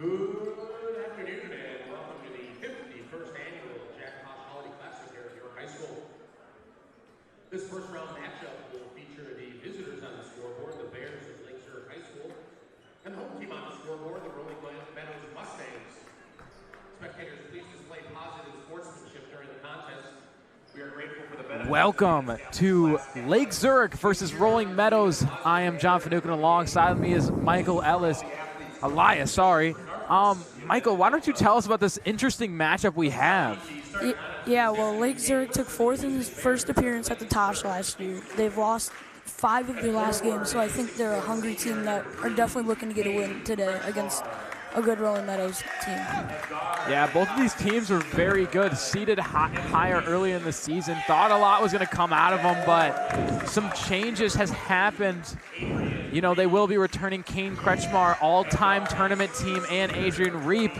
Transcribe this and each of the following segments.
Good afternoon and welcome to the 51st annual Jack Tosh Holiday Classic here at York High School. This first round matchup will feature the visitors on the scoreboard, the Bears of Lake Zurich High School, and the home team on the scoreboard, the Rolling Meadows Mustangs. Spectators, please display positive sportsmanship during the contest. We are grateful for the benefit. Welcome to Lake Zurich versus Rolling Meadows. I am John Finucane. Alongside me is Michael Elias, sorry. Michael, why don't you tell us about this interesting matchup we have? Yeah, well, Lake Zurich took fourth in his first appearance at the Tosh last year. They've lost 5 of their last games, so I think they're a hungry team that are definitely looking to get a win today against a good Rolling Meadows team. Yeah, both of these teams were very good, seeded higher early in the season. Thought a lot was going to come out of them, but some changes has happened. You know, they will be returning Kane Kretschmar, all-time tournament team, and Adrian Reap,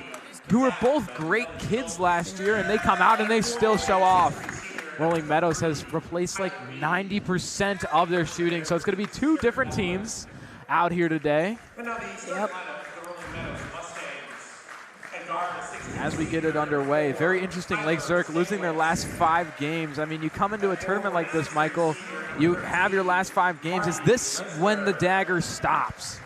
who were both great kids last year, and they come out and they still show off. Rolling Meadows has replaced like 90% of their shooting, so it's going to be 2 different teams out here today. Yep. As we get it underway, very interesting. Lake Zurich losing their last 5 games. I mean, you come into a tournament like this, Michael, you have your last 5 games. Is this when the dagger stops?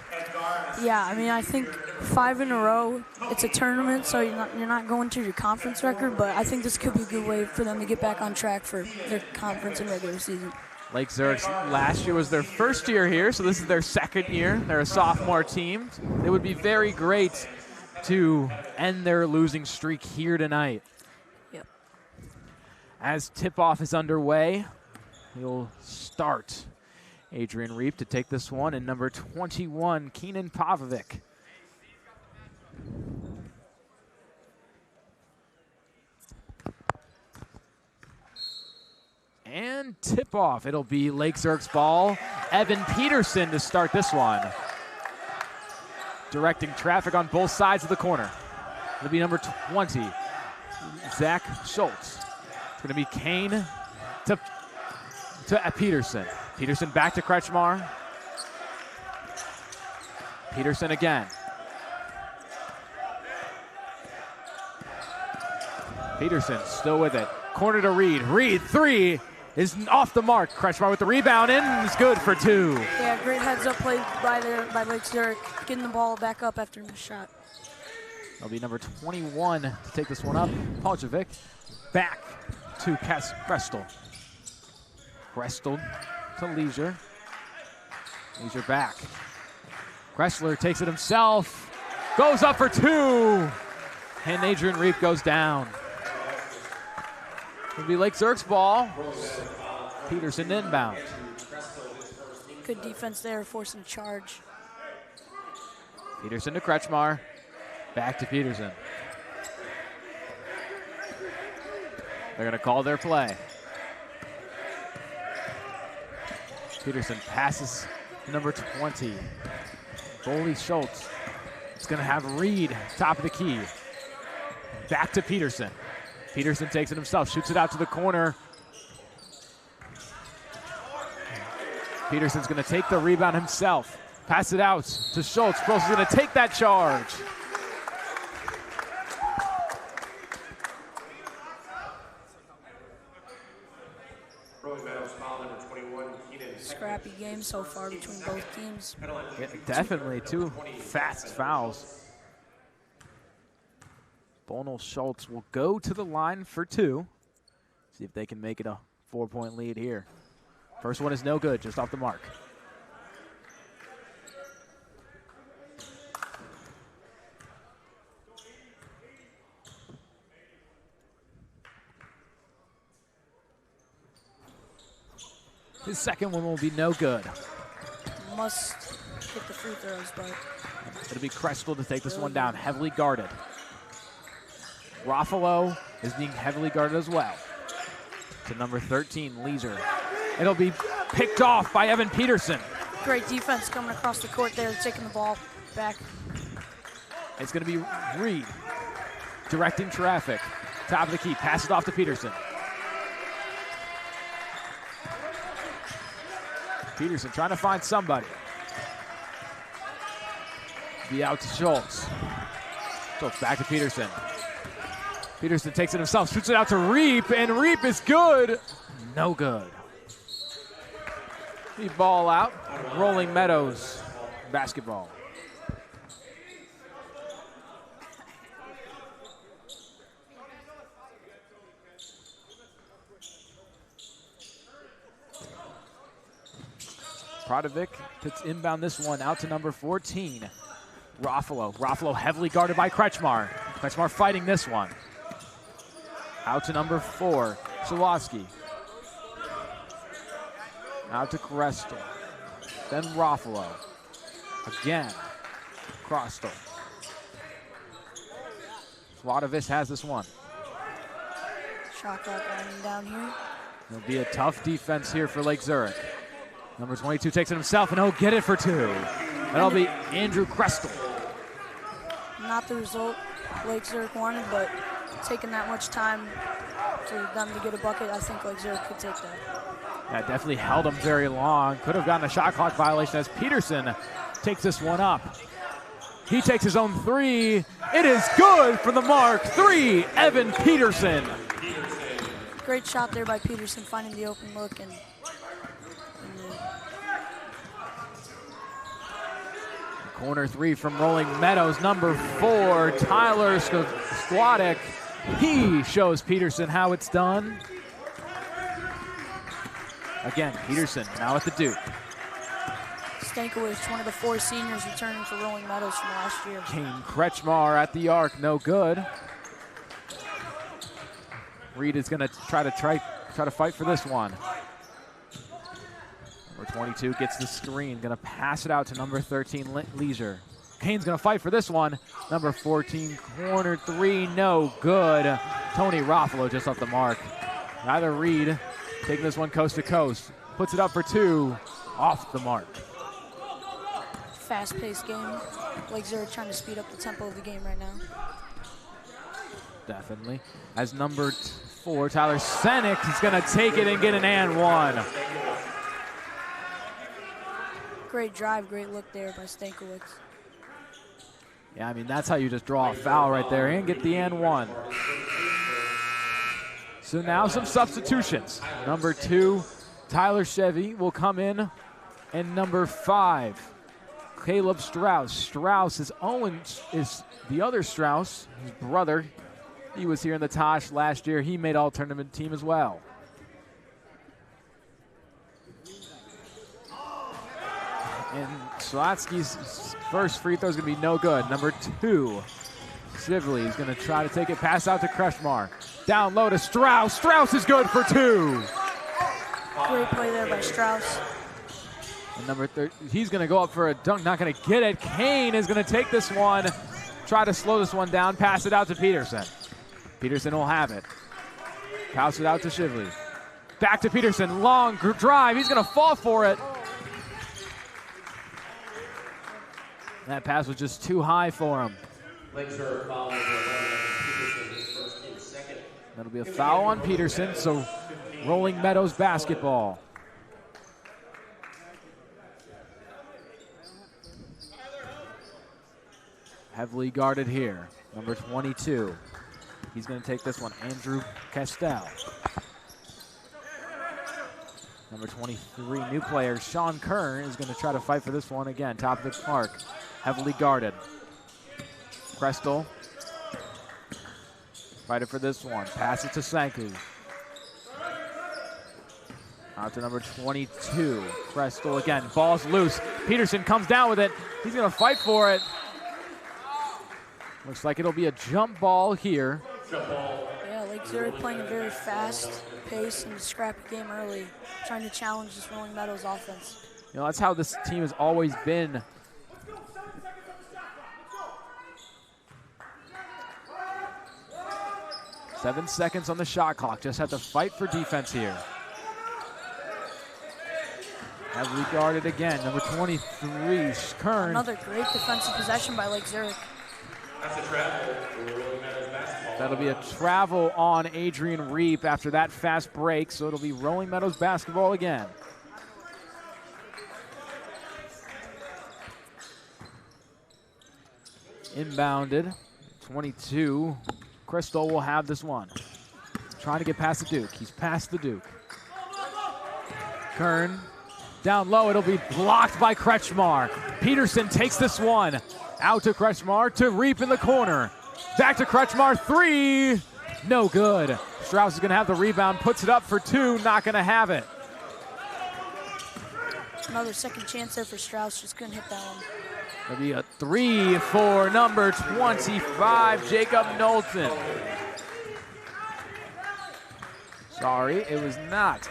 Yeah, I mean, I think 5 in a row. It's a tournament, so you're not going to your conference record, but I think this could be a good way for them to get back on track for their conference and regular season. Lake Zurich's last year was their first year here, so this is their second year. They're a sophomore team. It would be very great to end their losing streak here tonight. Yep. As tip-off is underway, he'll start Adrian Reap to take this one, and number 21, Keenan Pavovic. And tip-off. It'll be Lake Zurich's ball. Evan Peterson to start this one. Directing traffic on both sides of the corner. It'll be number 20, Zach Schultz. It's going to be Kane to Peterson. Peterson back to Kretschmar. Peterson again. Peterson still with it. Corner to Reed. Reed, 3 is off the mark. Kretschmar with the rebound in, is good for 2. Yeah, great heads-up play by Lake Zurich, getting the ball back up after the shot. That'll be number 21 to take this one up. Poljevic back to Krestel. Krestel to Leisure. Leisure back. Kressler takes it himself. Goes up for 2. And Adrian Reap goes down. It'll be Lake Zurich's ball. Peterson inbound. Good defense there, forcing a charge. Peterson to Kretschmar. Back to Peterson. They're going to call their play. Peterson passes to number 20. Goalie Schultz. It's going to have Reed, top of the key. Back to Peterson. Peterson takes it himself, shoots it out to the corner. Peterson's going to take the rebound himself. Pass it out to Schultz. Schultz is going to take that charge. Scrappy game so far between both teams. Yeah, definitely 2 fast fouls. Bonal Schultz will go to the line for 2. See if they can make it a 4-point lead here. First one is no good, just off the mark. His second one will be no good. Must hit the free throws, but It'll be Krestel to take this one down, heavily guarded. Ruffalo is being heavily guarded as well. To number 13, Leisure. It'll be picked off by Evan Peterson. Great defense coming across the court there, taking the ball back. It's going to be Reed directing traffic. Top of the key, pass it off to Peterson. Peterson trying to find somebody. Be out to Schultz. So it's back to Peterson. Peterson takes it himself, shoots it out to Reap, and Reap is good. No good. The ball out. Rolling Meadows basketball. Pradovic puts inbound this one out to number 14. Ruffalo heavily guarded by Kretschmar. Kretschmar fighting this one. Out to number 4, Szalowski. Out to Krestel. Then Ruffalo. Again, Krestel. Pradovic has this one. Shot clock running down here. It'll be a tough defense here for Lake Zurich. Number 22 takes it himself, and he'll get it for 2. That'll be Andrew Krestel. Not the result Lake Zurich wanted, but taking that much time for them to get a bucket, I think Lake Zurich could take that. That definitely held him very long. Could have gotten a shot clock violation as Peterson takes this one up. He takes his own 3. It is good for the mark. 3, Evan Peterson. Great shot there by Peterson, finding the open look and corner 3 from Rolling Meadows, number 4, Tyler Skwadek. He shows Peterson how it's done. Again, Peterson now at the Duke. Stankiewicz, one of the 4 seniors returning for Rolling Meadows from last year. Kane Kretschmar at the arc, no good. Reed is going to try to fight for this one. Number 22 gets the screen, going to pass it out to number 13, Leisure. Kane's going to fight for this one. Number 14, corner 3, no good. Tony Ruffalo just off the mark. Neither Reed taking this one coast to coast. Puts it up for 2, off the mark. Fast-paced game. Lake Zurich trying to speed up the tempo of the game right now. Definitely. As number 4, Tyler Senek is going to take it and get an and 1. Great drive, great look there by Stankiewicz. Yeah, I mean, that's how you just draw a foul right there and get the and 1. So now some substitutions. Number 2, Tyler Chevy will come in. And number 5, Caleb Strauss. Strauss is the other Strauss, his brother. He was here in the Tosh last year. He made all-tournament team as well. And Slotsky's first free throw is going to be no good. Number 2, Shively is going to try to take it. Pass out to Kretschmar. Down low to Strauss. Strauss is good for 2. Great play there by Strauss. And number 3, he's going to go up for a dunk. Not going to get it. Kane is going to take this one. Try to slow this one down. Pass it out to Peterson. Peterson will have it. Pass it out to Shively. Back to Peterson. Long drive. He's going to fall for it. That pass was just too high for him. That'll be a foul on Peterson, so Rolling Meadows basketball. Heavily guarded here. Number 22. He's going to take this one. Andrew Castell. Number 23, new player, Sean Kern, is going to try to fight for this one again. Top of the park. Heavily guarded. Krestel. Fighting for this one. Pass it to Sanku. Out to number 22. Krestel again. Ball's loose. Peterson comes down with it. He's going to fight for it. Looks like it'll be a jump ball here. Yeah, Lake Zurich playing a very fast pace and scrappy game early, trying to challenge this Rolling Meadows offense. You know, that's how this team has always been. Seven seconds on the shot clock. Just have to fight for defense here. Heavily guarded again. Number 23, Kern. Another great defensive possession by Lake Zurich. That's a travel for Rolling Meadows basketball. That'll be a travel on Adrian Reap after that fast break, so it'll be Rolling Meadows basketball again. Inbounded 22. Crystal will have this one. Trying to get past the Duke. He's past the Duke. Kern down low. It'll be blocked by Kretschmar. Peterson takes this one. Out to Kretschmar to Reap in the corner. Back to Kretschmar. 3. No good. Strauss is going to have the rebound. Puts it up for 2. Not going to have it. Another second chance there for Strauss. Just couldn't hit that one. It'll be a 3 for number 25, Jacob Knowlton. Sorry, it was not.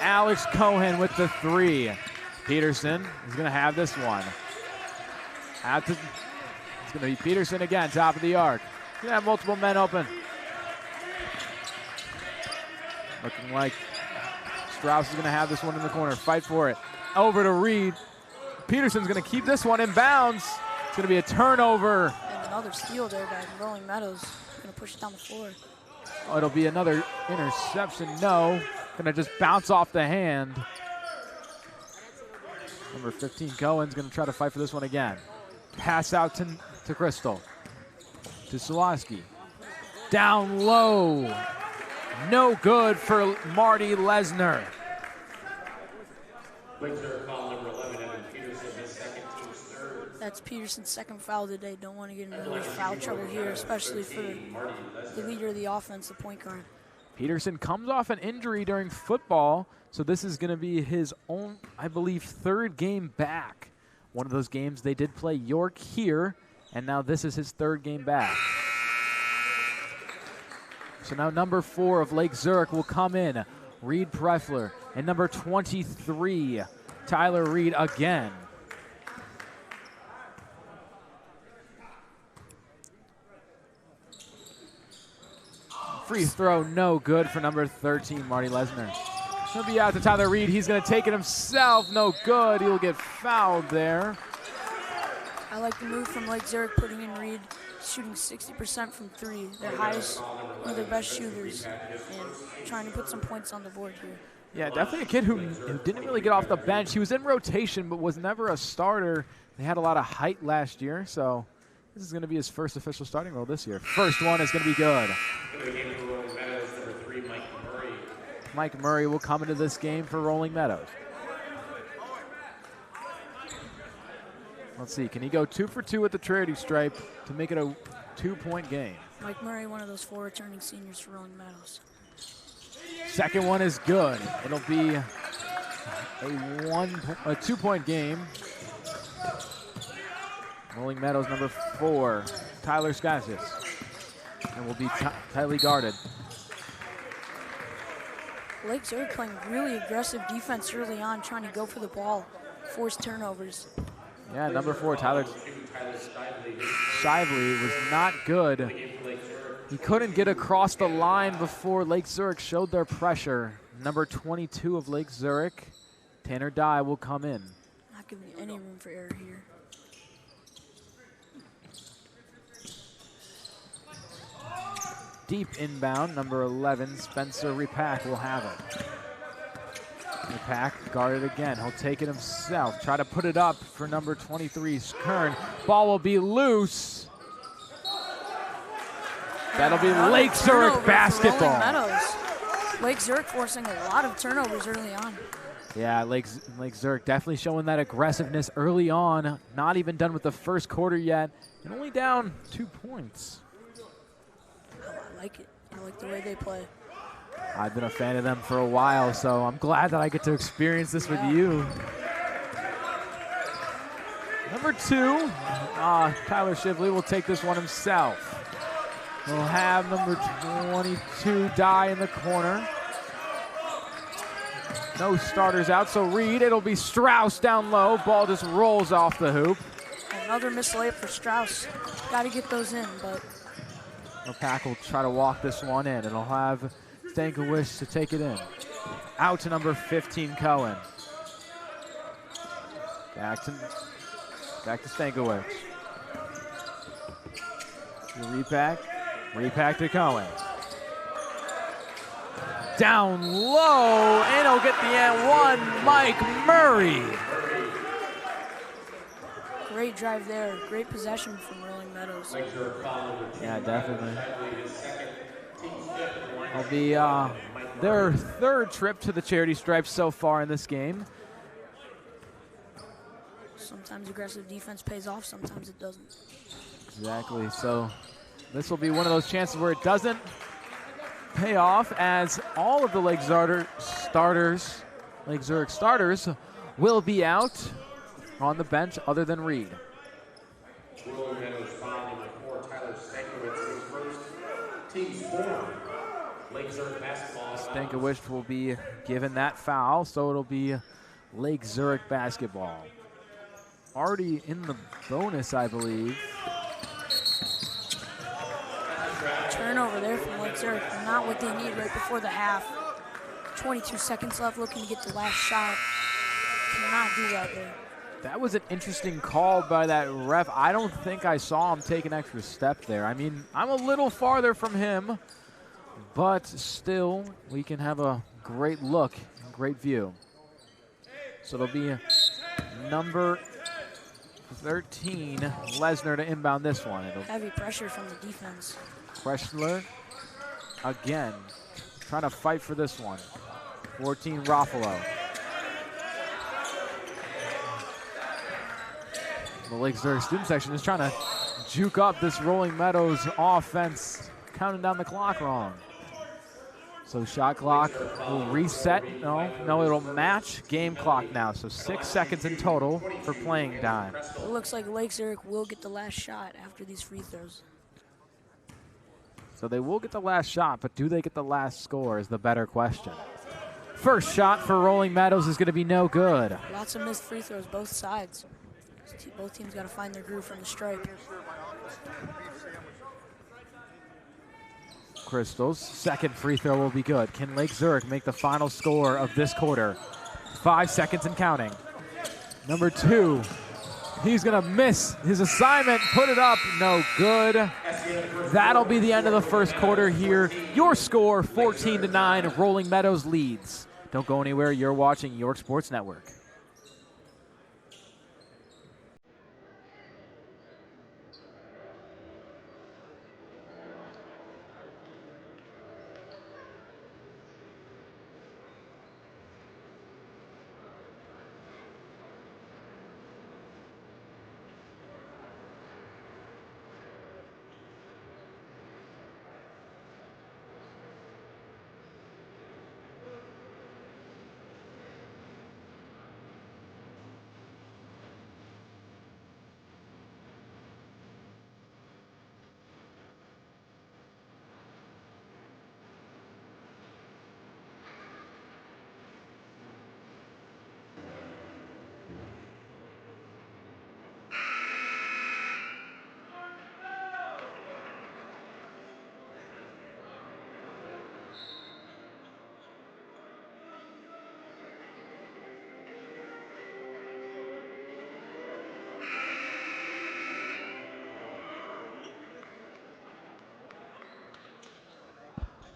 Alex Cohen with the 3. Peterson is going to have this one. It's going to be Peterson again, top of the arc. He's going to have multiple men open. Looking like Strauss is going to have this one in the corner. Fight for it. Over to Reed. Peterson's going to keep this one in bounds. It's going to be a turnover. And another steal there by Rolling Meadows. Going to push it down the floor. Oh, it'll be another interception. No. Going to just bounce off the hand. Number 15, Cohen's going to try to fight for this one again. Pass out to Crystal. To Sulaski. Down low. No good for Marty Lesnar. That's Peterson's second foul today. Don't want to get into foul trouble here, especially for the leader of the offense, the point guard. Peterson comes off an injury during football, so this is going to be his own, I believe, 3rd game back. One of those games they did play York here, and now this is his 3rd game back. So now number 4 of Lake Zurich will come in, Reed Preffler, and number 23, Tyler Reed again. Free throw, no good for number 13, Marty Lesnar. He'll be out to Tyler Reed. He's going to take it himself. No good. He'll get fouled there. I like the move from Lake Zurich, putting in Reed, shooting 60% from 3. Their highest, one of their best shooters, and trying to put some points on the board here. Yeah, definitely a kid who didn't really get off the bench. He was in rotation, but was never a starter. They had a lot of height last year, so this is going to be his first official starting role this year. First one is going to be good. Mike Murray will come into this game for Rolling Meadows. Let's see, can he go 2 for 2 with the charity stripe to make it a 2-point game? Mike Murray, one of those 4 returning seniors for Rolling Meadows. Second one is good. It'll be a 2-point game. Rolling Meadows, number 4, Tyler Skasius. And will be tightly guarded. Lake Zurich playing really aggressive defense early on, trying to go for the ball, force turnovers. Yeah, number 4, Tyler Shively was not good. He couldn't get across the line before Lake Zurich showed their pressure. Number 22 of Lake Zurich, Tanner Dye, will come in. Not giving any room for error here. Deep inbound, number 11, Spencer Repack will have it. Repack guarded again. He'll take it himself. Try to put it up for number 23, Kern. Ball will be loose. That'll be Lake Zurich basketball. Lake Zurich forcing a lot of turnovers early on. Yeah, Lake Zurich definitely showing that aggressiveness early on. Not even done with the first quarter yet, and only down 2 points. I like it. I like the way they play. I've been a fan of them for a while, so I'm glad that I get to experience this with you. Number 2, Tyler Shively will take this one himself. We'll have number 22, Dye, in the corner. No starters out, so Reed, it'll be Strauss down low. Ball just rolls off the hoop. Another missed layup for Strauss. Got to get those in, but... Pack will try to walk this one in, and he'll have Stankiewicz to take it in. Out to number 15, Cohen. Back to Stankiewicz. Repack to Cohen. Down low, and he'll get the and one, Mike Murray. Great drive there. Great possession from Rolling Meadows. Yeah, definitely. It'll be their third trip to the charity stripes so far in this game. Sometimes aggressive defense pays off, sometimes it doesn't. Exactly. So this will be one of those chances where it doesn't pay off, as all of the Lake Zurich starters will be out on the bench other than Reed. Rolling Meadows fouling for Tyler Stankiewicz, his first team's form. Lake Zurich basketball. Stankiewicz will be given that foul, so it'll be Lake Zurich basketball. Already in the bonus, I believe. Turnover there from Lake Zurich. Not what they need right before the half. 22 seconds left, looking to get the last shot. Cannot do that there. That was an interesting call by that ref. I don't think I saw him take an extra step there. I mean, I'm a little farther from him, but still, we can have a great look, great view. So it'll be number 13, Lesnar, to inbound this one. Heavy pressure from the defense. Kressler again, trying to fight for this one. 14, Ruffalo. The Lake Zurich student section is trying to juke up this Rolling Meadows offense, counting down the clock wrong. So shot clock will reset. No, it'll match game clock now. So 6 seconds in total for playing time. It looks like Lake Zurich will get the last shot after these free throws. So they will get the last shot, but do they get the last score is the better question. First shot for Rolling Meadows is going to be no good. Lots of missed free throws, both sides. Both teams got to find their groove from the stripe. Crystal's second free throw will be good. Can Lake Zurich make the final score of this quarter? 5 seconds and counting. Number 2, he's going to miss his assignment, put it up, no good. That'll be the end of the first quarter here. Your score, 14-9, Rolling Meadows leads. Don't go anywhere, you're watching York Sports Network.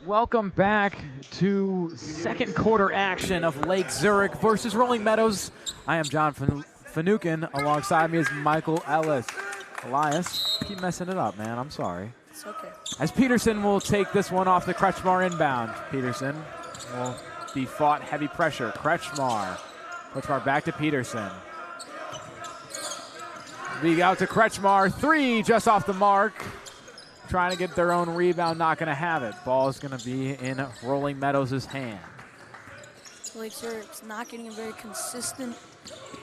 Welcome back to second quarter action of Lake Zurich versus Rolling Meadows. I am John Finucane. Alongside me is Michael Elias. Keep messing it up, man. I'm sorry. It's okay. As Peterson will take this one off the Kretschmar inbound. Peterson will be fought heavy pressure. Kretschmar back to Peterson. League out to Kretschmar. 3 just off the mark. Trying to get their own rebound, not going to have it. Ball is going to be in Rolling Meadows' hand. Lake Zurich's not getting a very consistent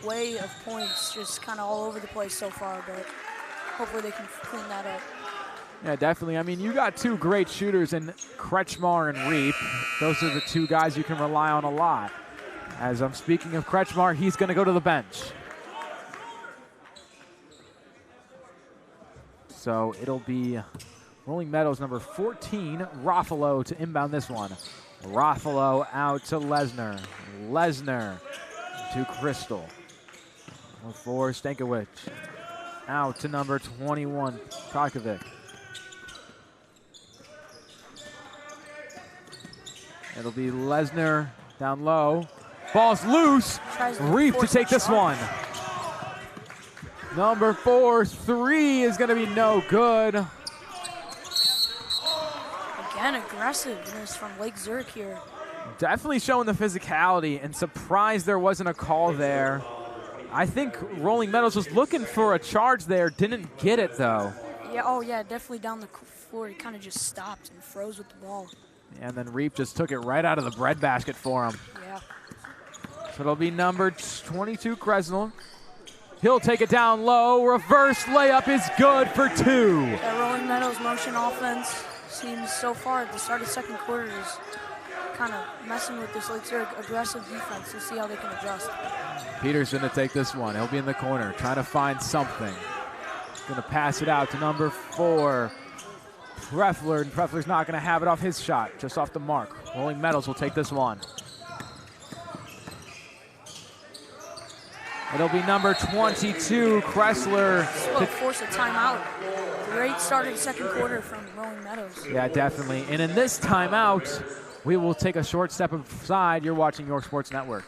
way of points, just kind of all over the place so far, but hopefully they can clean that up. Yeah, definitely. I mean, you got 2 great shooters in Kretschmar and Reap. Those are the 2 guys you can rely on a lot. As I'm speaking of Kretschmar, he's going to go to the bench. So it'll be Rolling Meadows number 14, Ruffalo, to inbound this one. Ruffalo out to Lesnar. Lesnar to Crystal. For Stankiewicz. Out to number 21, Kokovic. It'll be Lesnar down low. Ball's loose. Reap to take this one. Number 4, 3 is going to be no good. Again, aggressiveness from Lake Zurich here. Definitely showing the physicality, and surprised there wasn't a call there. I think Rolling Meadows was looking for a charge there, didn't get it though. Yeah, oh yeah, definitely down the floor. He kind of just stopped and froze with the ball. And then Reap just took it right out of the breadbasket for him. Yeah. So it'll be number 22, Kresnel. He'll take it down low. Reverse layup is good for 2. That Rolling Meadows motion offense seems so far at the start of second quarter is kind of messing with this Lake Zurich aggressive defense to see how they can adjust. Peterson to take this one. He'll be in the corner trying to find something. Going to pass it out to number 4, Preffler, and Preffler's not going to have it off his shot, just off the mark. Rolling Meadows will take this one. It'll be number 22, Kressler. Will force a timeout. Great start of the second quarter from Rolling Meadows. Yeah, definitely. And in this timeout, we will take a short step aside. You're watching York Sports Network.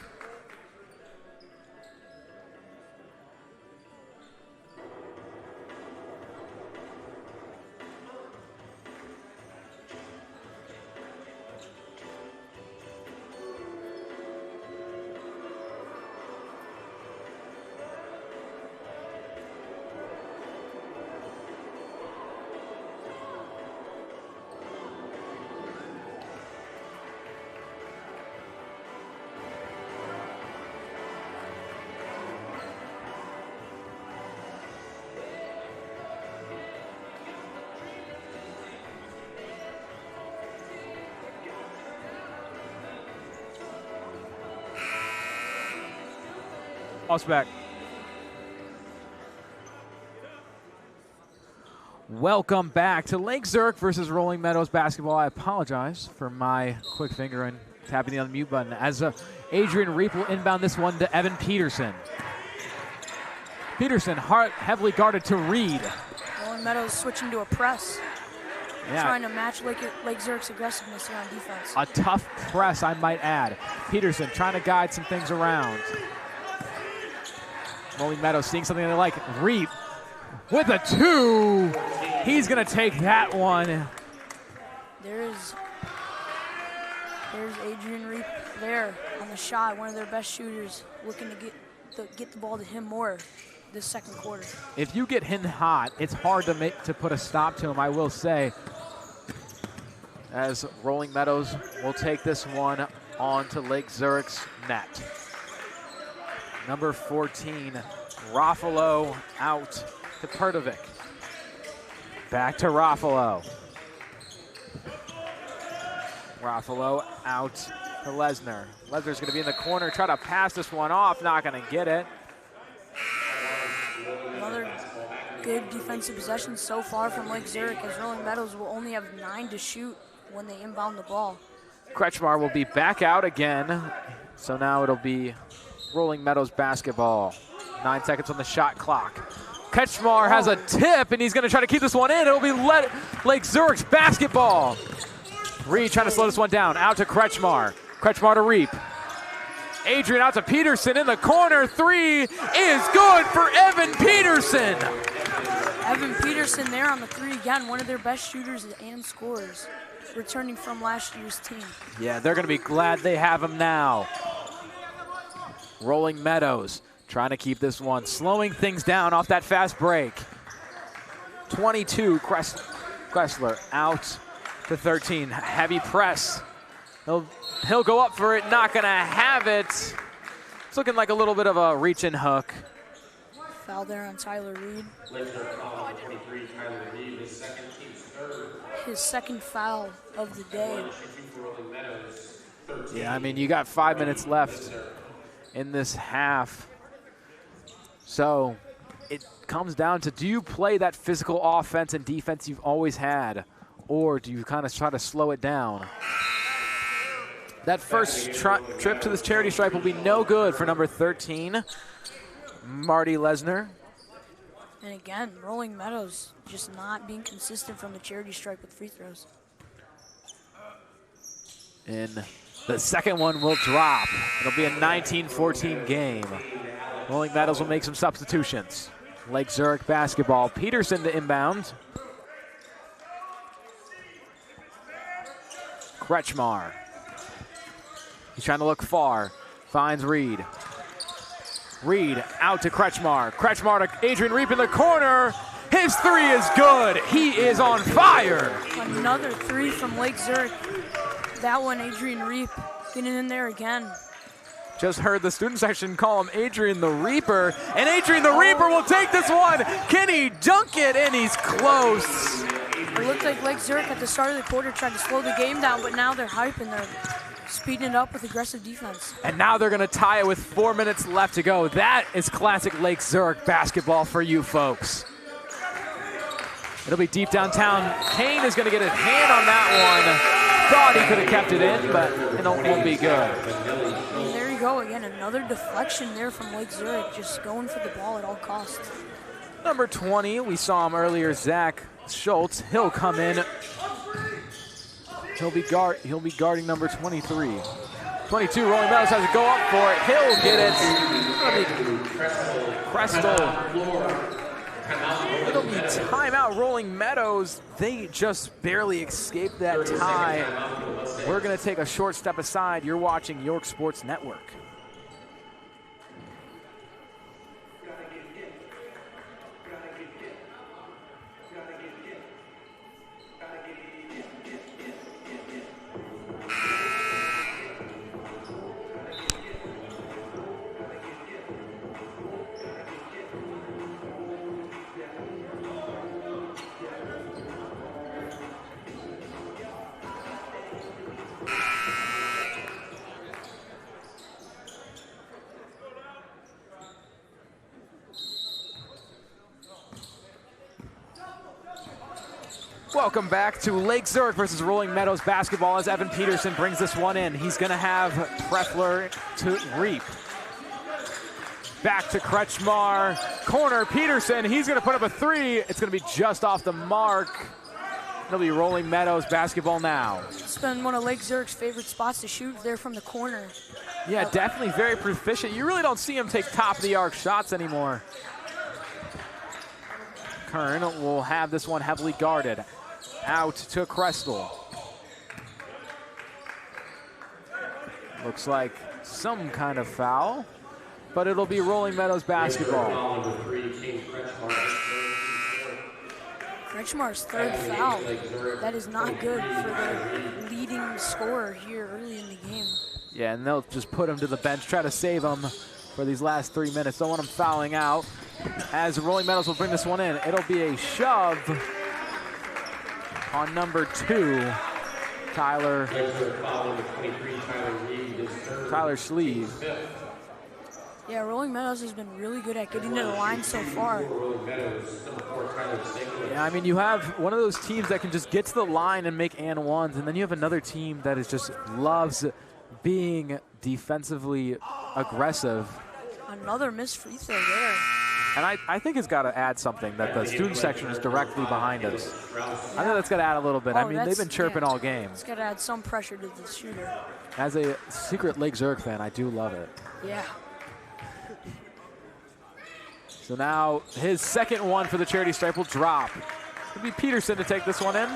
Us back. Welcome back to Lake Zurich versus Rolling Meadows basketball. I apologize for my quick finger and tapping on the mute button as Adrian Reap will inbound this one to Evan Peterson. Peterson heavily guarded to Reed. Rolling Meadows switching to a press. Yeah. Trying to match Lake Zurich's aggressiveness here on defense. A tough press, I might add. Peterson trying to guide some things around. Rolling Meadows seeing something they like. Reap with a 2. He's going to take that one. There's Adrian Reap there on the shot, one of their best shooters, looking to get the ball to him more this second quarter. If you get him hot, it's hard to put a stop to him, I will say. As Rolling Meadows will take this one on to Lake Zurich's net. Number 14, Raffalo out to Perdovic. Back to Raffalo. Raffalo out to Lesnar. Lesnar's going to be in the corner, try to pass this one off, not going to get it. Another good defensive possession so far from Lake Zurich, as Rolling Meadows will only have 9 to shoot when they inbound the ball. Kretschmar will be back out again, so now it'll be Rolling Meadows basketball. 9 seconds on the shot clock. Kretschmar has a tip, and he's going to try to keep this one in. It'll be Lake Zurich's basketball. Reed trying to slow this one down. Out to Kretschmar. Kretschmar to Reap. Adrian out to Peterson in the corner. 3 is good for Evan Peterson. Evan Peterson there on the 3 again, one of their best shooters and scorers, returning from last year's team. Yeah, they're going to be glad they have him now. Rolling Meadows trying to keep this one, slowing things down off that fast break. 22, Kressler out to 13. Heavy press. He'll go up for it, not going to have it. It's looking like a little bit of a reach and hook. Foul there on Tyler Reed. His second foul of the day. Yeah, I mean, you got 5 minutes left in this half. So it comes down to, do you play that physical offense and defense you've always had, or do you kind of try to slow it down? That first trip to this charity stripe will be no good for number 13, Marty Lesnar. And again, Rolling Meadows just not being consistent from the charity stripe with free throws. And the second one will drop. It'll be a 19-14 game. Rolling Meadows will make some substitutions. Lake Zurich basketball. Peterson to inbound. Kretschmar. He's trying to look far. Finds Reed. Reed out to Kretschmar. Kretschmar to Adrian Reep in the corner. His three is good. He is on fire. Another three from Lake Zurich. That one, Adrian Reep getting in there again. Just heard the student section call him Adrian the Reaper, and Adrian the Reaper will take this one. Can he dunk it? And he's close. It looked like Lake Zurich at the start of the quarter tried to slow the game down, but now they're hyping. They're speeding it up with aggressive defense. And now they're going to tie it with 4 minutes left to go. That is classic Lake Zurich basketball for you folks. It'll be deep downtown. Kane is going to get his hand on that one. Thought he could have kept it in, but it won't be good. And there you go again. Another deflection there from Lake Zurich, just going for the ball at all costs. Number 20, we saw him earlier, Zach Schultz. He'll come in. He'll be guarding number 23. 22, Rolling Meadows has to go up for it. He'll get it. Crestel. It'll be timeout, Rolling Meadows. They just barely escaped that tie. We're going to take a short step aside. You're watching York Sports Network. Welcome back to Lake Zurich versus Rolling Meadows basketball as Evan Peterson brings this one in. He's going to have Preffler to Reap. Back to Kretschmar. Corner, Peterson. He's going to put up a three. It's going to be just off the mark. It'll be Rolling Meadows basketball now. It's been one of Lake Zurich's favorite spots to shoot there from the corner. Yeah, definitely very proficient. You really don't see him take top-of-the-arc shots anymore. Kern will have this one heavily guarded. Out to Crestel. Looks like some kind of foul, but it'll be Rolling Meadows basketball. Kretschmar's third foul. That is not good for the leading scorer here early in the game. Yeah, and they'll just put him to the bench, try to save him for these last 3 minutes. Don't want him fouling out. As Rolling Meadows will bring this one in, it'll be a shove on number 2, Tyler Sleeve. Yeah, Rolling Meadows has been really good at getting to the line so far. Yeah, I mean, you have one of those teams that can just get to the line and make and ones, and then you have another team that is just loves being defensively aggressive. Another missed free throw there. And I think it's got to add something that the student section is directly behind us. Yeah. I think that's got to add a little bit. I mean, they've been chirping all game. It's got to add some pressure to the shooter. As a secret Lake Zurich fan, I do love it. Yeah. So now his second one for the charity stripe will drop. It'll be Peterson to take this one in.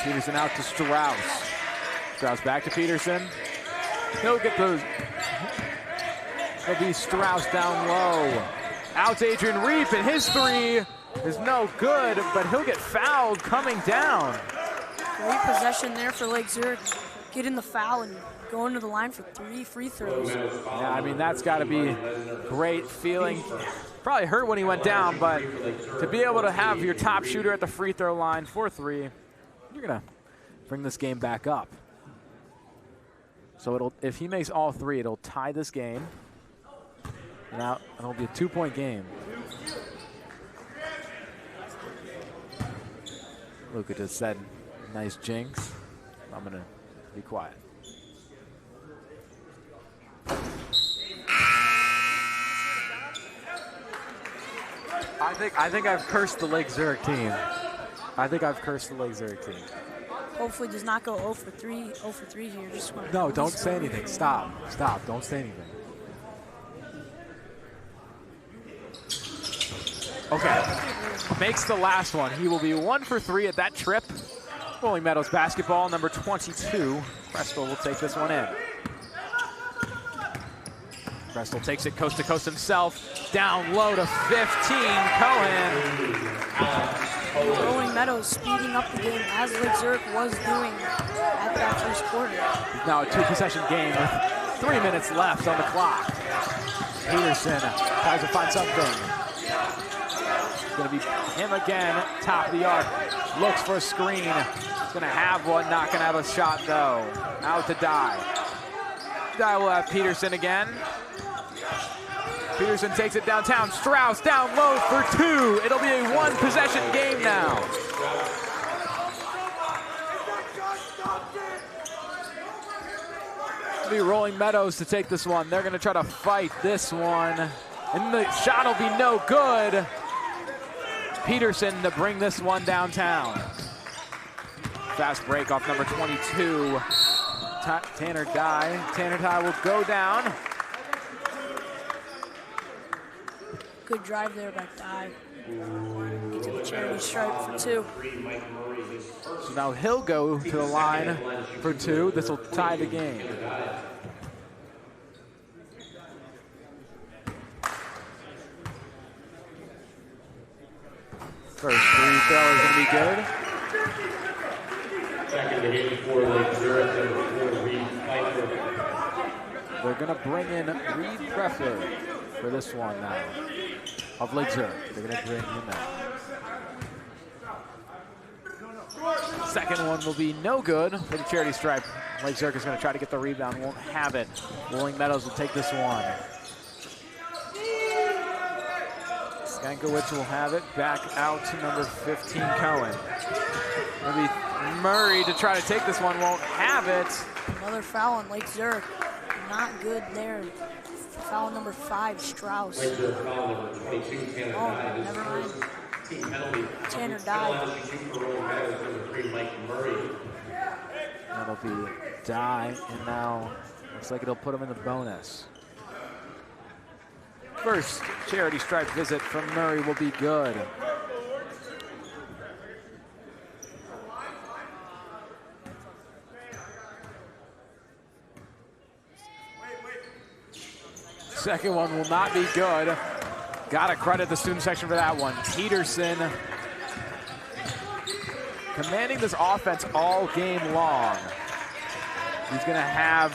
Peterson out to Strauss. Strauss back to Peterson. He'll get those. It'll be Strauss down low. Out to Adrian Reep, and his three is no good, but he'll get fouled coming down. Great possession there for Lake Zurich. Getting the foul and going to the line for 3 free throws. Yeah, I mean, that's got to be great feeling. Probably hurt when he went down, but to be able to have your top shooter at the free throw line for 3, you're going to bring this game back up. So if he makes all 3, it'll tie this game. Now it'll be a 2-point game. Luca just said, nice jinx. I'm going to be quiet. I think I've cursed the Lake Zurich team. hopefully does not go 0 for 3 here. Just No, don't say anything. Stop. Don't say anything. Okay. Makes the last one. He will be 1 for 3 at that trip. Rolling Meadows basketball, number 22. Prestel will take this one in. Prestel takes it coast to coast himself. Down low to 15. Cohen. Rolling Meadows speeding up the game as Lake Zurich was doing at that first quarter. Now a 2-possession game with 3 minutes left on the clock. Peterson tries to find something. It's going to be him again, top of the arc. Looks for a screen. He's going to have one, not going to have a shot though. Out to Dye. Dye will have Peterson again. Peterson takes it downtown. Strauss down low for 2. It'll be a 1-possession game now. It'll be Rolling Meadows to take this one. They're going to try to fight this one. And the shot will be no good. Peterson to bring this one downtown. Fast break off number 22. Tanner Dye will go down. Good drive there by Dye. Get to the charity stripe for 2. So now he'll go to the line for 2. This will tie the game. First free throw is going to be good. Second to hit for Lake Zurich, number 4, Reed Pfeiffer. They're going to bring in Reed Greffler for this one now. Of Lake Zurich. They're going to bring him in. Second one will be no good for the charity stripe. Lake Zurich is going to try to get the rebound. Won't have it. Rolling Meadows will take this one. Stankiewicz will have it. Back out to number 15, Cohen. Maybe Murray to try to take this one. Won't have it. Another foul on Lake Zurich. Not good there. Foul number 5, Strauss. Lake Zurich foul number 22, Tanner Dye. Never mind. Team penalty. Tanner Dye. For Rolling Meadows, number 3, Mike Murray. That'll be Dye, and now looks like it'll put him in the bonus. First charity stripe visit from Murray will be good. Second one will not be good. Gotta credit the student section for that one. Peterson commanding this offense all game long. He's gonna have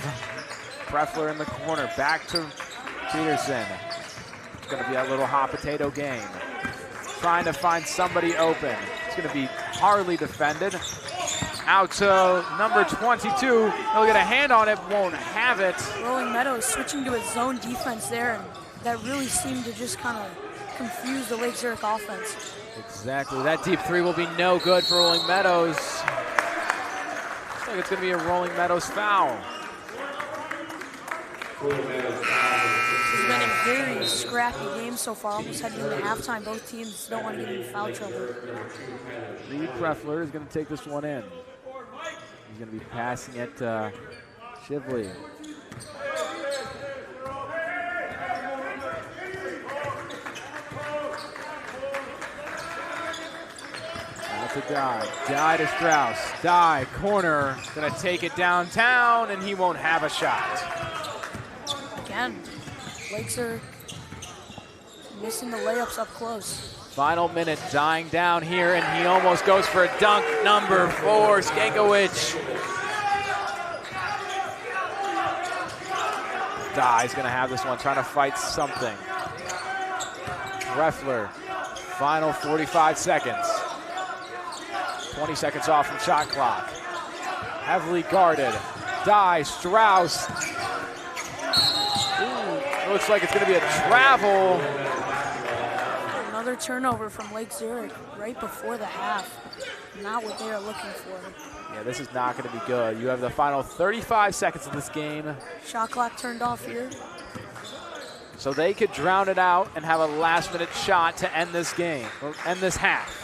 Greffler in the corner. Back to Peterson. It's gonna be a little hot potato game. Trying to find somebody open. It's gonna be hardly defended. Out to number 22. He'll get a hand on it, won't have it. Rolling Meadows switching to his zone defense there, and that really seemed to just kind of confuse the Lake Zurich offense. Exactly. That deep 3 will be no good for Rolling Meadows. Looks like it's going to be a Rolling Meadows foul. This has been a very scrappy game so far. Almost heading into halftime. Both teams don't want to get into foul trouble. Reed Greffler is going to take this one in. He's going to be passing it to Shively. That's a Dye. Dye to Strauss. Dye, corner. Going to take it downtown, and he won't have a shot. Again, Lake Zurich missing the layups up close. Final minute dying down here, and he almost goes for a dunk. Number 4, Stankiewicz. Dye's going to have this one, trying to fight something. Greffler, final 45 seconds. 20 seconds off from shot clock. Heavily guarded. Dye, Strauss. Ooh, looks like it's going to be a travel. Another turnover from Lake Zurich right before the half. Not what they are looking for. Yeah, this is not going to be good. You have the final 35 seconds of this game. Shot clock turned off here. So they could drown it out and have a last-minute shot to end this game, or end this half.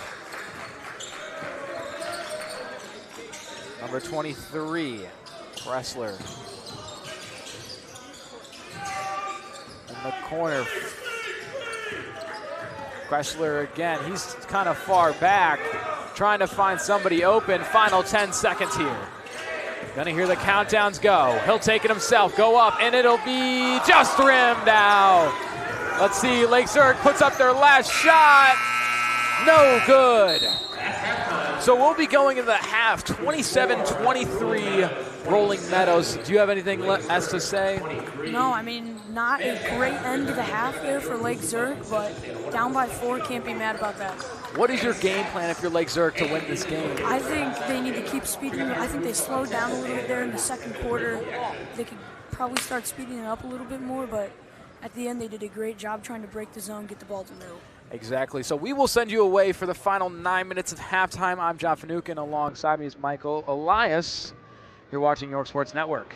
Number 23, Kressler. In the corner. Kressler again, he's kind of far back, trying to find somebody open. Final 10 seconds here. Gonna hear the countdowns go. He'll take it himself, go up, and it'll be just rimmed out. Let's see, Lake Zurich puts up their last shot. No good. So we'll be going into the half, 27-23, rolling Meadows. Do you have anything else to say? No, I mean, not a great end to the half there for Lake Zurich, but down by 4, can't be mad about that. What is your game plan if you're Lake Zurich to win this game? I think they need to keep speeding. I think they slowed down a little bit there in the second quarter. They could probably start speeding it up a little bit more, but at the end they did a great job trying to break the zone, get the ball to the middle. Exactly. So we will send you away for the final 9 minutes of halftime. I'm John Finucane. Alongside me is Michael Elias. You're watching York Sports Network.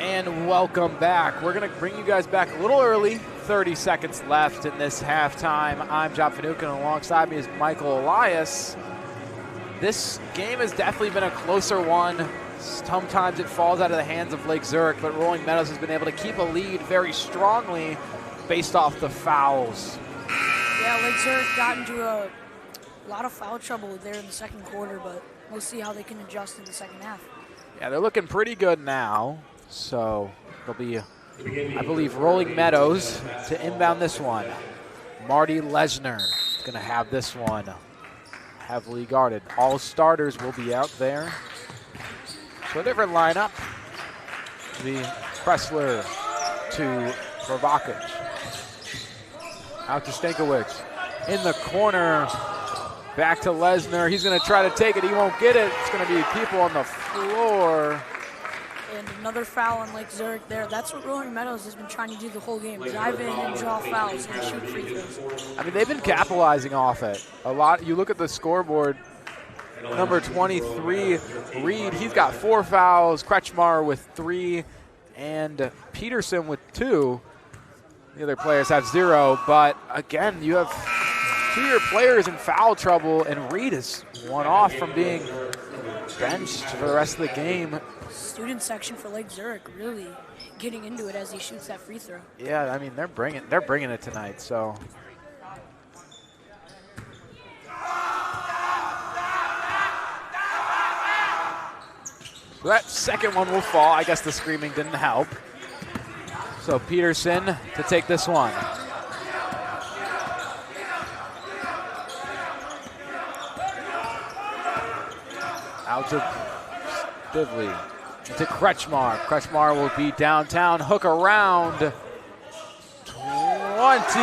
And welcome back. We're going to bring you guys back a little early. 30 seconds left in this halftime. I'm John Finucane, and alongside me is Michael Elias. This game has definitely been a closer one. Sometimes it falls out of the hands of Lake Zurich, but Rolling Meadows has been able to keep a lead very strongly based off the fouls. Yeah, Lake Zurich got into a lot of foul trouble there in the second quarter, but we'll see how they can adjust in the second half. Yeah, they're looking pretty good now. So it'll be, I believe, Rolling Meadows to inbound this one. Marty Lesnar is going to have this one heavily guarded. All starters will be out there. So a different lineup. The Kressler to Provakic. Out to Stankiewicz. In the corner. Back to Lesnar. He's going to try to take it. He won't get it. It's going to be people on the floor. And another foul on Lake Zurich there. That's what Rolling Meadows has been trying to do the whole game. Drive in and draw fouls and shoot free throws. I mean, they've been capitalizing off it a lot. You look at the scoreboard, number 23, Reed, he's got 4 fouls. Kretschmar with 3 and Peterson with 2. The other players have 0. But again, you have 2 of your players in foul trouble, and Reed is one off from being benched for the rest of the game. Student section for Lake Zurich really getting into it as he shoots that free throw. Yeah, I mean they're bringing it tonight. So that second one will fall. I guess the screaming didn't help. So Peterson to take this one. Out to Bivley. To Kretschmar. Kretschmar will be downtown, hook around. 20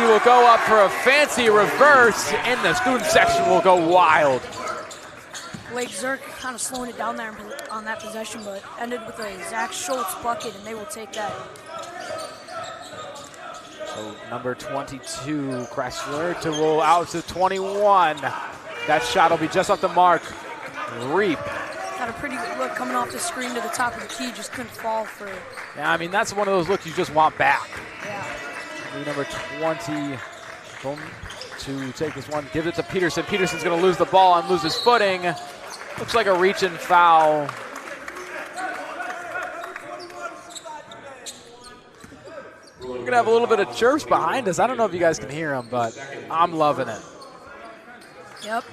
will go up for a fancy reverse, and the student section will go wild. Lake Zurich kind of slowing it down there on that possession, but ended with a Zach Schultz bucket, and they will take that. So number 22, Kressler to roll out to 21. That shot will be just off the mark. Reap. Got a pretty good look coming off the screen to the top of the key, just couldn't fall for. Yeah, I mean, that's one of those looks you just want back. Yeah. Number 20, boom, to take this one, give it to Peterson. Peterson's going to lose the ball and lose his footing. Looks like a reach and foul. We're going to have a little bit of chirps behind us. I don't know if you guys can hear them, but I'm loving it. Yep.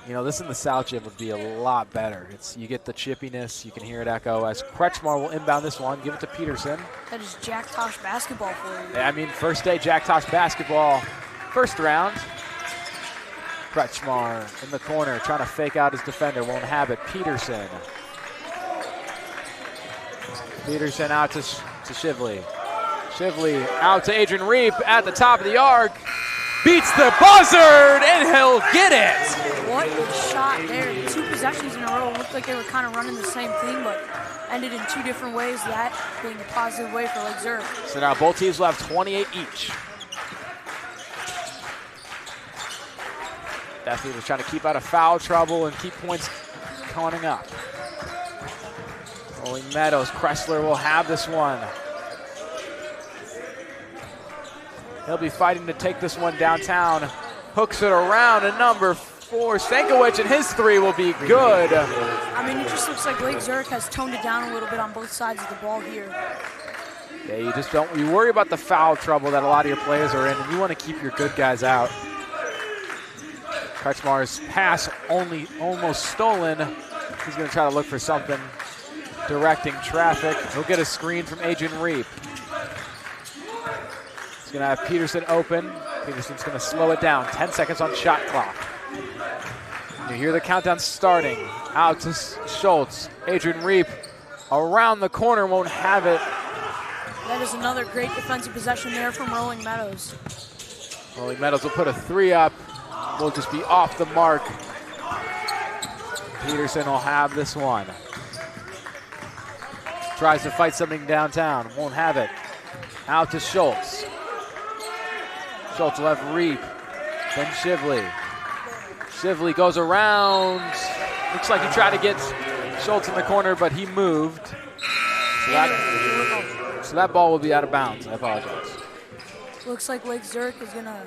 You know, this in the South Gym would be a lot better. You get the chippiness. You can hear it echo as Kretschmar will inbound this one. Give it to Peterson. That is Jack Tosh basketball for you. Yeah, I mean, first day Jack Tosh basketball. First round. Kretschmar in the corner trying to fake out his defender. Won't have it. Peterson. Peterson out to Shively. Shively out to Adrian Reap at the top of the arc. Beats the buzzard, and he'll get it. What a shot there. 2 possessions in a row. Looked like they were kind of running the same thing, but ended in 2 different ways, that being a positive way for Lake Zurich. So now both teams will have 28 each. Definitely was trying to keep out of foul trouble and keep points counting up. Rolling Meadows, Kressler will have this one. He'll be fighting to take this one downtown. Hooks it around, and number 4, Stankiewicz, and his 3 will be good. I mean, it just looks like Lake Zurich has toned it down a little bit on both sides of the ball here. Yeah, you worry about the foul trouble that a lot of your players are in, and you want to keep your good guys out. Kretschmar's pass almost stolen. He's going to try to look for something directing traffic. He'll get a screen from Adrian Reap. He's going to have Peterson open. Peterson's going to slow it down. 10 seconds on shot clock. You hear the countdown starting. Out to Schultz. Adrian Reap around the corner, won't have it. That is another great defensive possession there from Rolling Meadows. Rolling Meadows will put a 3 up. Will just be off the mark. Peterson will have this one. Tries to fight something downtown. Won't have it. Out to Schultz. Schultz will have Reap. Then Shively. Shively goes around. Looks like he tried to get Schultz in the corner, but he moved. So that ball will be out of bounds. I apologize. Looks like Lake Zurich is going to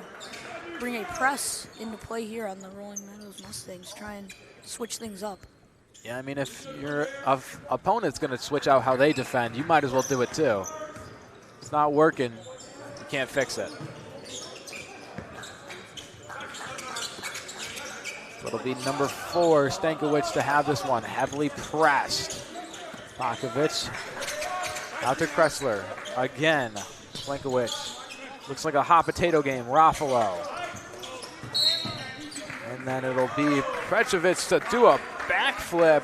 bring a press into play here on the Rolling Meadows Mustangs, try and switch things up. Yeah, I mean, if your opponent's going to switch out how they defend, you might as well do it too. It's not working, you can't fix it. So it'll be number 4, Stankiewicz, to have this one. Heavily pressed. Bakovic out to Kressler. Again, Stankiewicz. Looks like a hot potato game. Raffalo. And then it'll be Prečevic to do a backflip.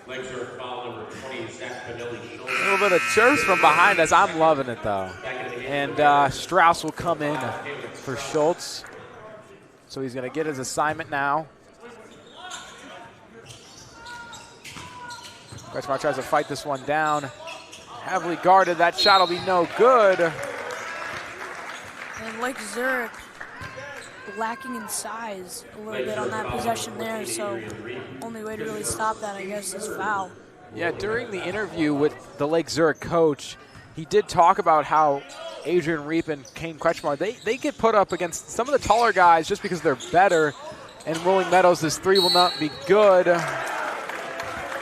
A little bit of chirps from behind us. I'm loving it though. And Strauss will come in for Schultz. So he's going to get his assignment now. Kretschmar tries to fight this one down. Heavily guarded. That shot will be no good. And Lake Zurich lacking in size a little bit on that possession there, so only way to really stop that, I guess, is foul. Yeah, during the interview with the Lake Zurich coach, he did talk about how Adrian Reep and Kane Kretschmar, they get put up against some of the taller guys just because they're better, and Rolling Meadows, this 3 will not be good.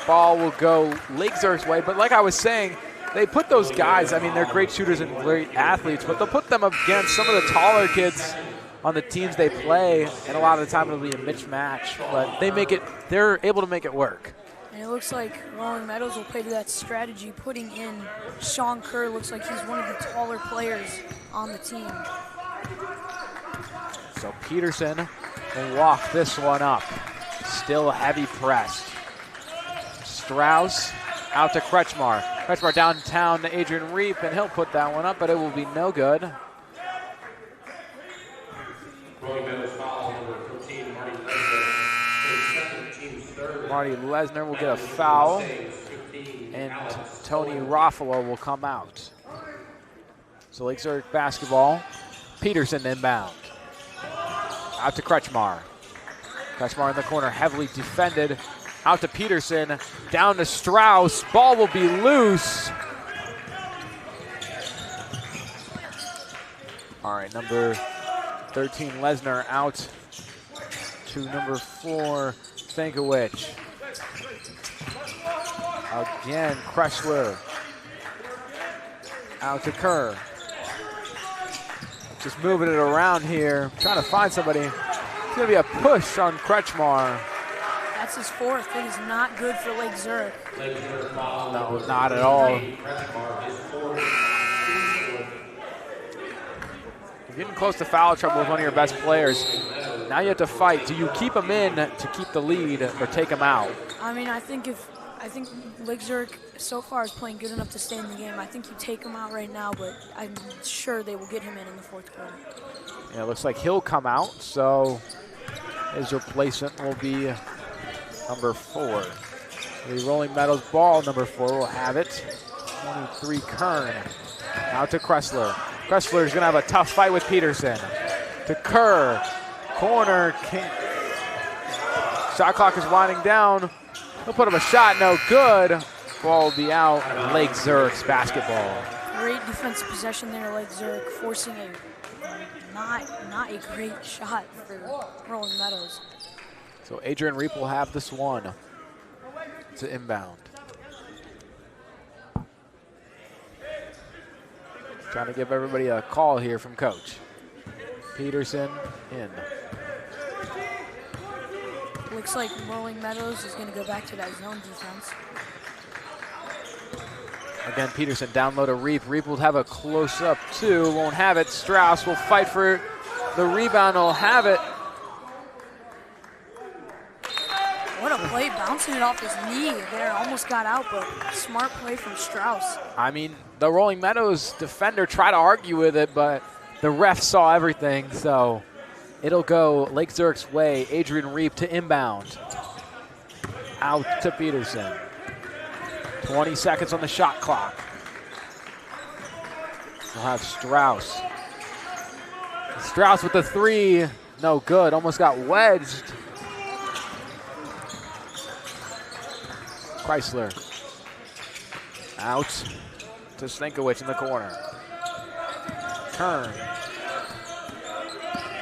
Ball will go Lake Zurich's way, but like I was saying, they put those guys, I mean, they're great shooters and great athletes, but they'll put them up against some of the taller kids on the teams they play, and a lot of the time it'll be a mismatch, but they're able to make it work. And it looks like Rolling Meadows will play to that strategy, putting in Sean Kerr. Looks like he's one of the taller players on the team. So Peterson will walk this one up. Still heavy pressed. Strauss out to Kretschmar. Kretschmar downtown to Adrian Reep, and he'll put that one up, but it will be no good. Marty Lesnar will get a foul, and Tony Raffalo will come out. So Lake Zurich basketball. Peterson inbound. Out to Kretschmar. Kretschmar in the corner, heavily defended. Out to Peterson, down to Strauss. Ball will be loose. All right, number 13, Lesnar, out to number 4, Stankiewicz. Again, Kressler. Out to Kerr. Just moving it around here, trying to find somebody. It's going to be a push on Kretschmar. That's his 4th. It is not good for Lake Zurich. No, not at all. You're getting close to foul trouble with one of your best players. Now you have to fight. Do you keep him in to keep the lead or take him out? I mean, I think Lake Zurich so far is playing good enough to stay in the game. I think you take him out right now, but I'm sure they will get him in the 4th quarter. Yeah, it looks like he'll come out, so his replacement will be number 4. The Rolling Meadows ball, number 4 will have it. 23, Kern. Out to Kressler. Kressler is going to have a tough fight with Peterson. To Kerr. Corner. Shot clock is winding down. He'll put up a shot, no good. Ball will be out. Lake Zurich's basketball. Great defensive possession there, Lake Zurich, forcing a not a great shot for Rolling Meadows. So Adrian Reep will have this one to inbound. Trying to give everybody a call here from coach. Peterson in. Looks like Rolling Meadows is going to go back to that zone defense. Again, Peterson down low to Reep. Reep will have a close-up too. Won't have it. Strauss will fight for the rebound. Will have it. What a play, bouncing it off his knee there. Almost got out, but smart play from Strauss. I mean, the Rolling Meadows defender tried to argue with it, but the ref saw everything, so it'll go Lake Zurich's way. Adrian Reep to inbound. Out to Peterson. 20 seconds on the shot clock. We'll have Strauss. Strauss with the 3. No good. Almost got wedged. Chrysler. Out to Stankiewicz in the corner. Kern.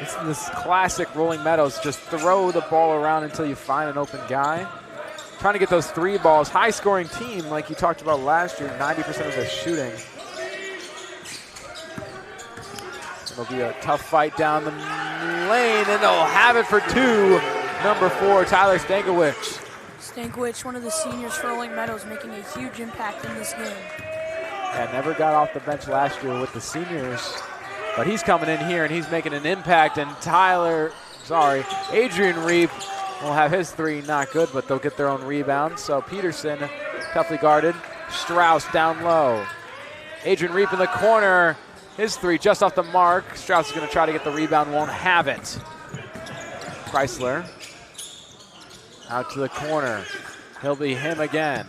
It's this classic Rolling Meadows, just throw the ball around until you find an open guy. Trying to get those 3 balls. High-scoring team, like you talked about last year, 90% of their shooting. It'll be a tough fight down the lane, and they'll have it for 2. Number 4, Tyler Stankiewicz. Stankiewicz, one of the seniors for Rolling Meadows, making a huge impact in this game. Yeah, never got off the bench last year with the seniors, but he's coming in here and he's making an impact. And Adrian Reep will have his 3, not good, but they'll get their own rebound. So Peterson, toughly guarded. Strauss down low. Adrian Reep in the corner, his 3 just off the mark. Strauss is going to try to get the rebound, won't have it. Chrysler out to the corner. He'll be him again.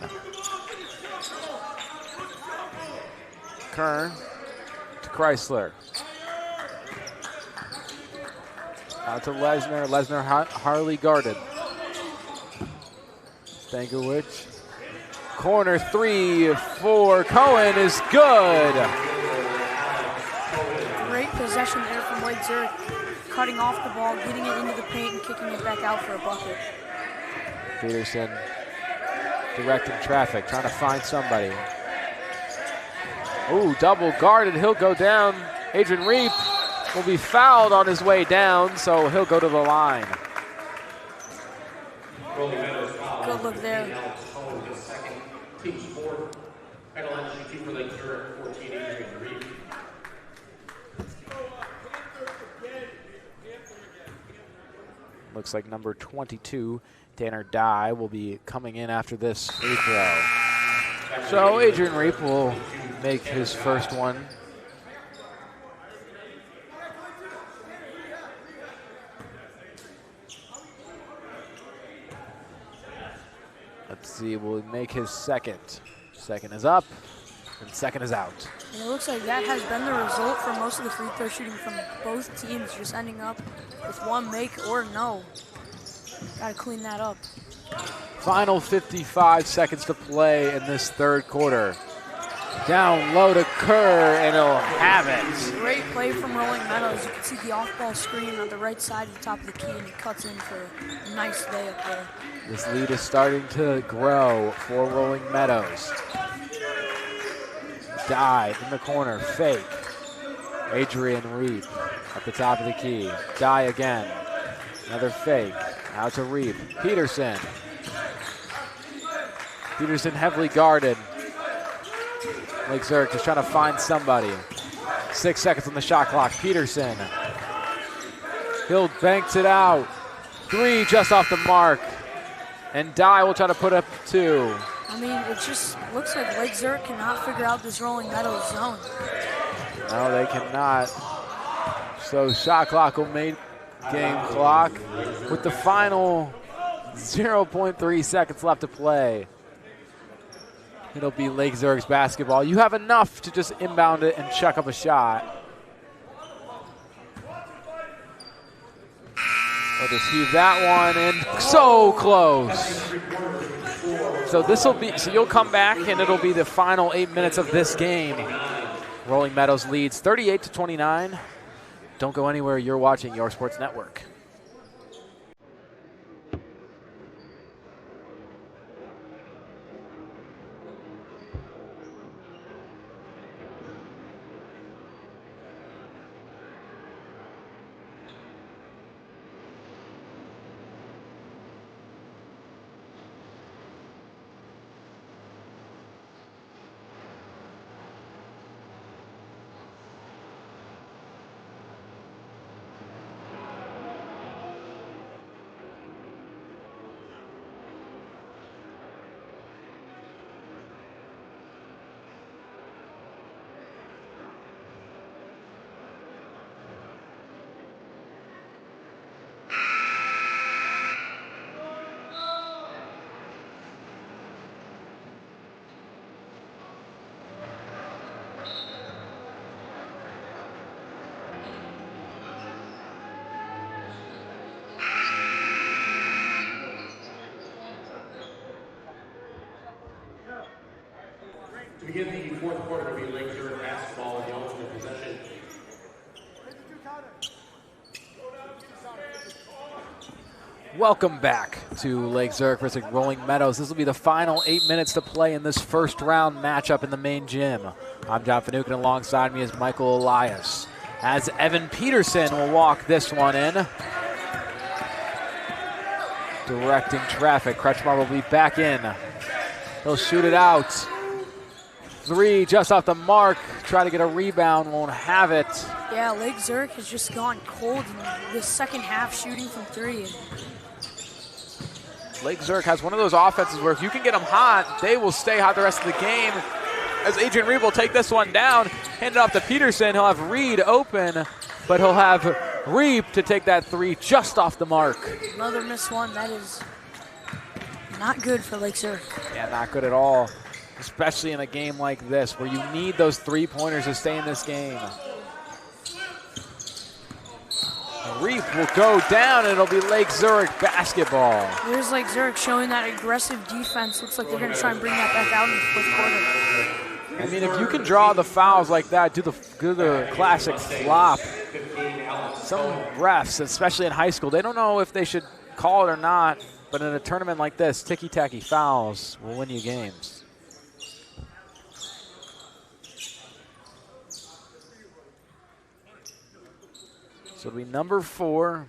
Kern to Chrysler. Out to Lesnar. Lesnar Harley guarded. Stankiewicz. Corner 3 for Cohen is good. Great possession there from Lake Zurich. Cutting off the ball, getting it into the paint, and kicking it back out for a bucket. Peterson directing traffic, trying to find somebody. Ooh, double guarded. He'll go down. Adrian Reep will be fouled on his way down, so he'll go to the line. Good look there. Team's 4th. Penalty shooting for Lake Zurich, 14, Adrian Reep. Looks like number 22, Tanner Dye, will be coming in after this free throw. So Adrian Reep will make his first one. Let's see, will make his second. Second is up, and second is out. And it looks like that has been the result for most of the free throw shooting from both teams, just ending up with 1 make or no. Gotta clean that up. Final 55 seconds to play in this 3rd quarter. Down low to Kerr, and he'll have it. Great play from Rolling Meadows. You can see the off-ball screen on the right side of the top of the key, and he cuts in for a nice day up there. This lead is starting to grow for Rolling Meadows. Dye in the corner, fake. Adrian Reep at the top of the key. Dye again. Another fake. Out to Reep. Peterson. Peterson heavily guarded. Lake Zurich just trying to find somebody. 6 seconds on the shot clock. Peterson. Hill banks it out. 3 just off the mark. And Dye will try to put up 2. I mean, it just looks like Lake Zurich cannot figure out this Rolling Meadows zone. No, they cannot. So shot clock will make game clock with the final 0.3 seconds left to play. It'll be Lake Zurich's basketball. You have enough to just inbound it and chuck up a shot. We'll just heave that one in. So close. So this will be, so you'll come back and it'll be the final 8 minutes of this game. Rolling Meadows leads 38-29. Don't go anywhere. You're watching Your Sports Network. begin the fourth quarter to be Lake Zurich basketball in the alternate possession. Welcome back to Lake Zurich versus Rolling Meadows. This will be the final 8 minutes to play in this first round matchup in the main gym. I'm John Finucane, alongside me is Michael Elias. As Evan Peterson will walk this one in. Directing traffic, Kretschmar will be back in. He'll shoot it out. Three just off the mark, try to get a rebound, won't have it. Yeah, Lake Zurich has just gone cold in the second half shooting from three. Lake Zurich has one of those offenses where if you can get them hot, they will stay hot the rest of the game. As Adrian Reed will take this one down, hand it off to Peterson. He'll have Reed open, but he'll have Reed to take that three just off the mark. Another missed one. That is not good for Lake Zurich. Yeah, not good at all, especially in a game like this where you need those three-pointers to stay in this game. Reed will go down, and it'll be Lake Zurich basketball. There's Lake Zurich showing that aggressive defense. Looks like they're going to try and bring that back out in the fourth quarter. I mean, if you can draw the fouls like that, do the classic flop. Some refs, especially in high school, they don't know if they should call it or not, but in a tournament like this, ticky-tacky fouls will win you games. So it'll be number 4,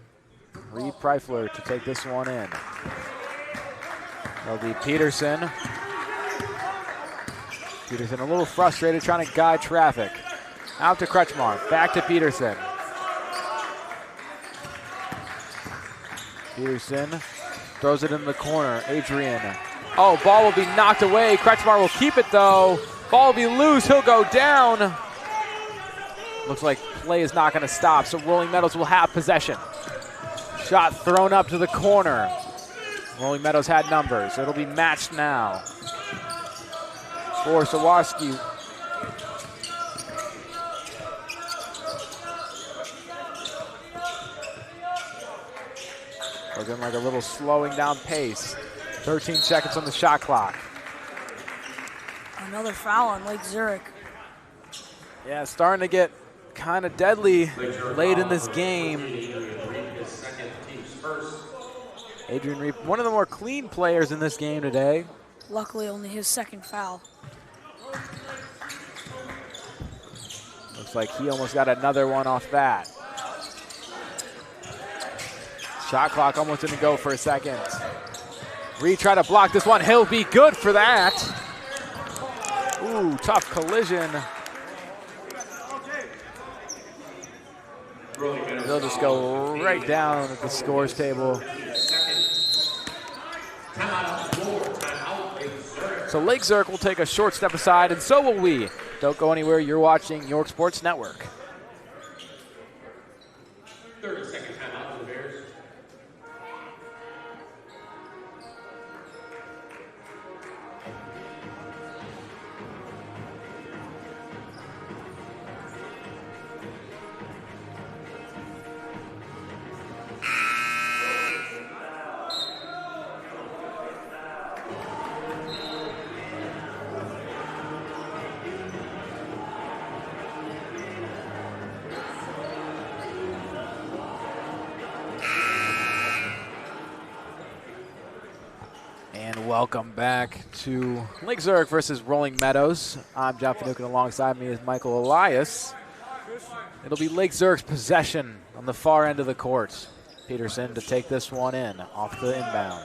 Reed Preifler, to take this one in. That'll be Peterson. Peterson a little frustrated, trying to guide traffic. Out to Kretschmar, back to Peterson. Peterson throws it in the corner, Adrian. Oh, ball will be knocked away. Kretschmar will keep it though. Ball will be loose, he'll go down. Looks like play is not going to stop, so Rolling Meadows will have possession. Shot thrown up to the corner. Rolling Meadows had numbers. It'll be matched now. For Sawarski. Looking like a little slowing down pace. 13 seconds on the shot clock. Another foul on Lake Zurich. Yeah, starting to get kind of deadly late in this game. Adrian Reed, one of the more clean players in this game today. Luckily, only his second foul. Looks like he almost got another one off that. Shot clock almost didn't go for a second. Reed tried to block this one. He'll be good for that. Ooh, tough collision. They'll just go right down at the scores table. So Lake Zurich will take a short step aside, and so will we. Don't go anywhere. You're watching York Sports Network. 30-second timeout for the Bears. Welcome back to Lake Zurich versus Rolling Meadows. I'm John Finucane, alongside me is Michael Elias. It'll be Lake Zurich's possession on the far end of the court. Peterson to take this one in off the inbound.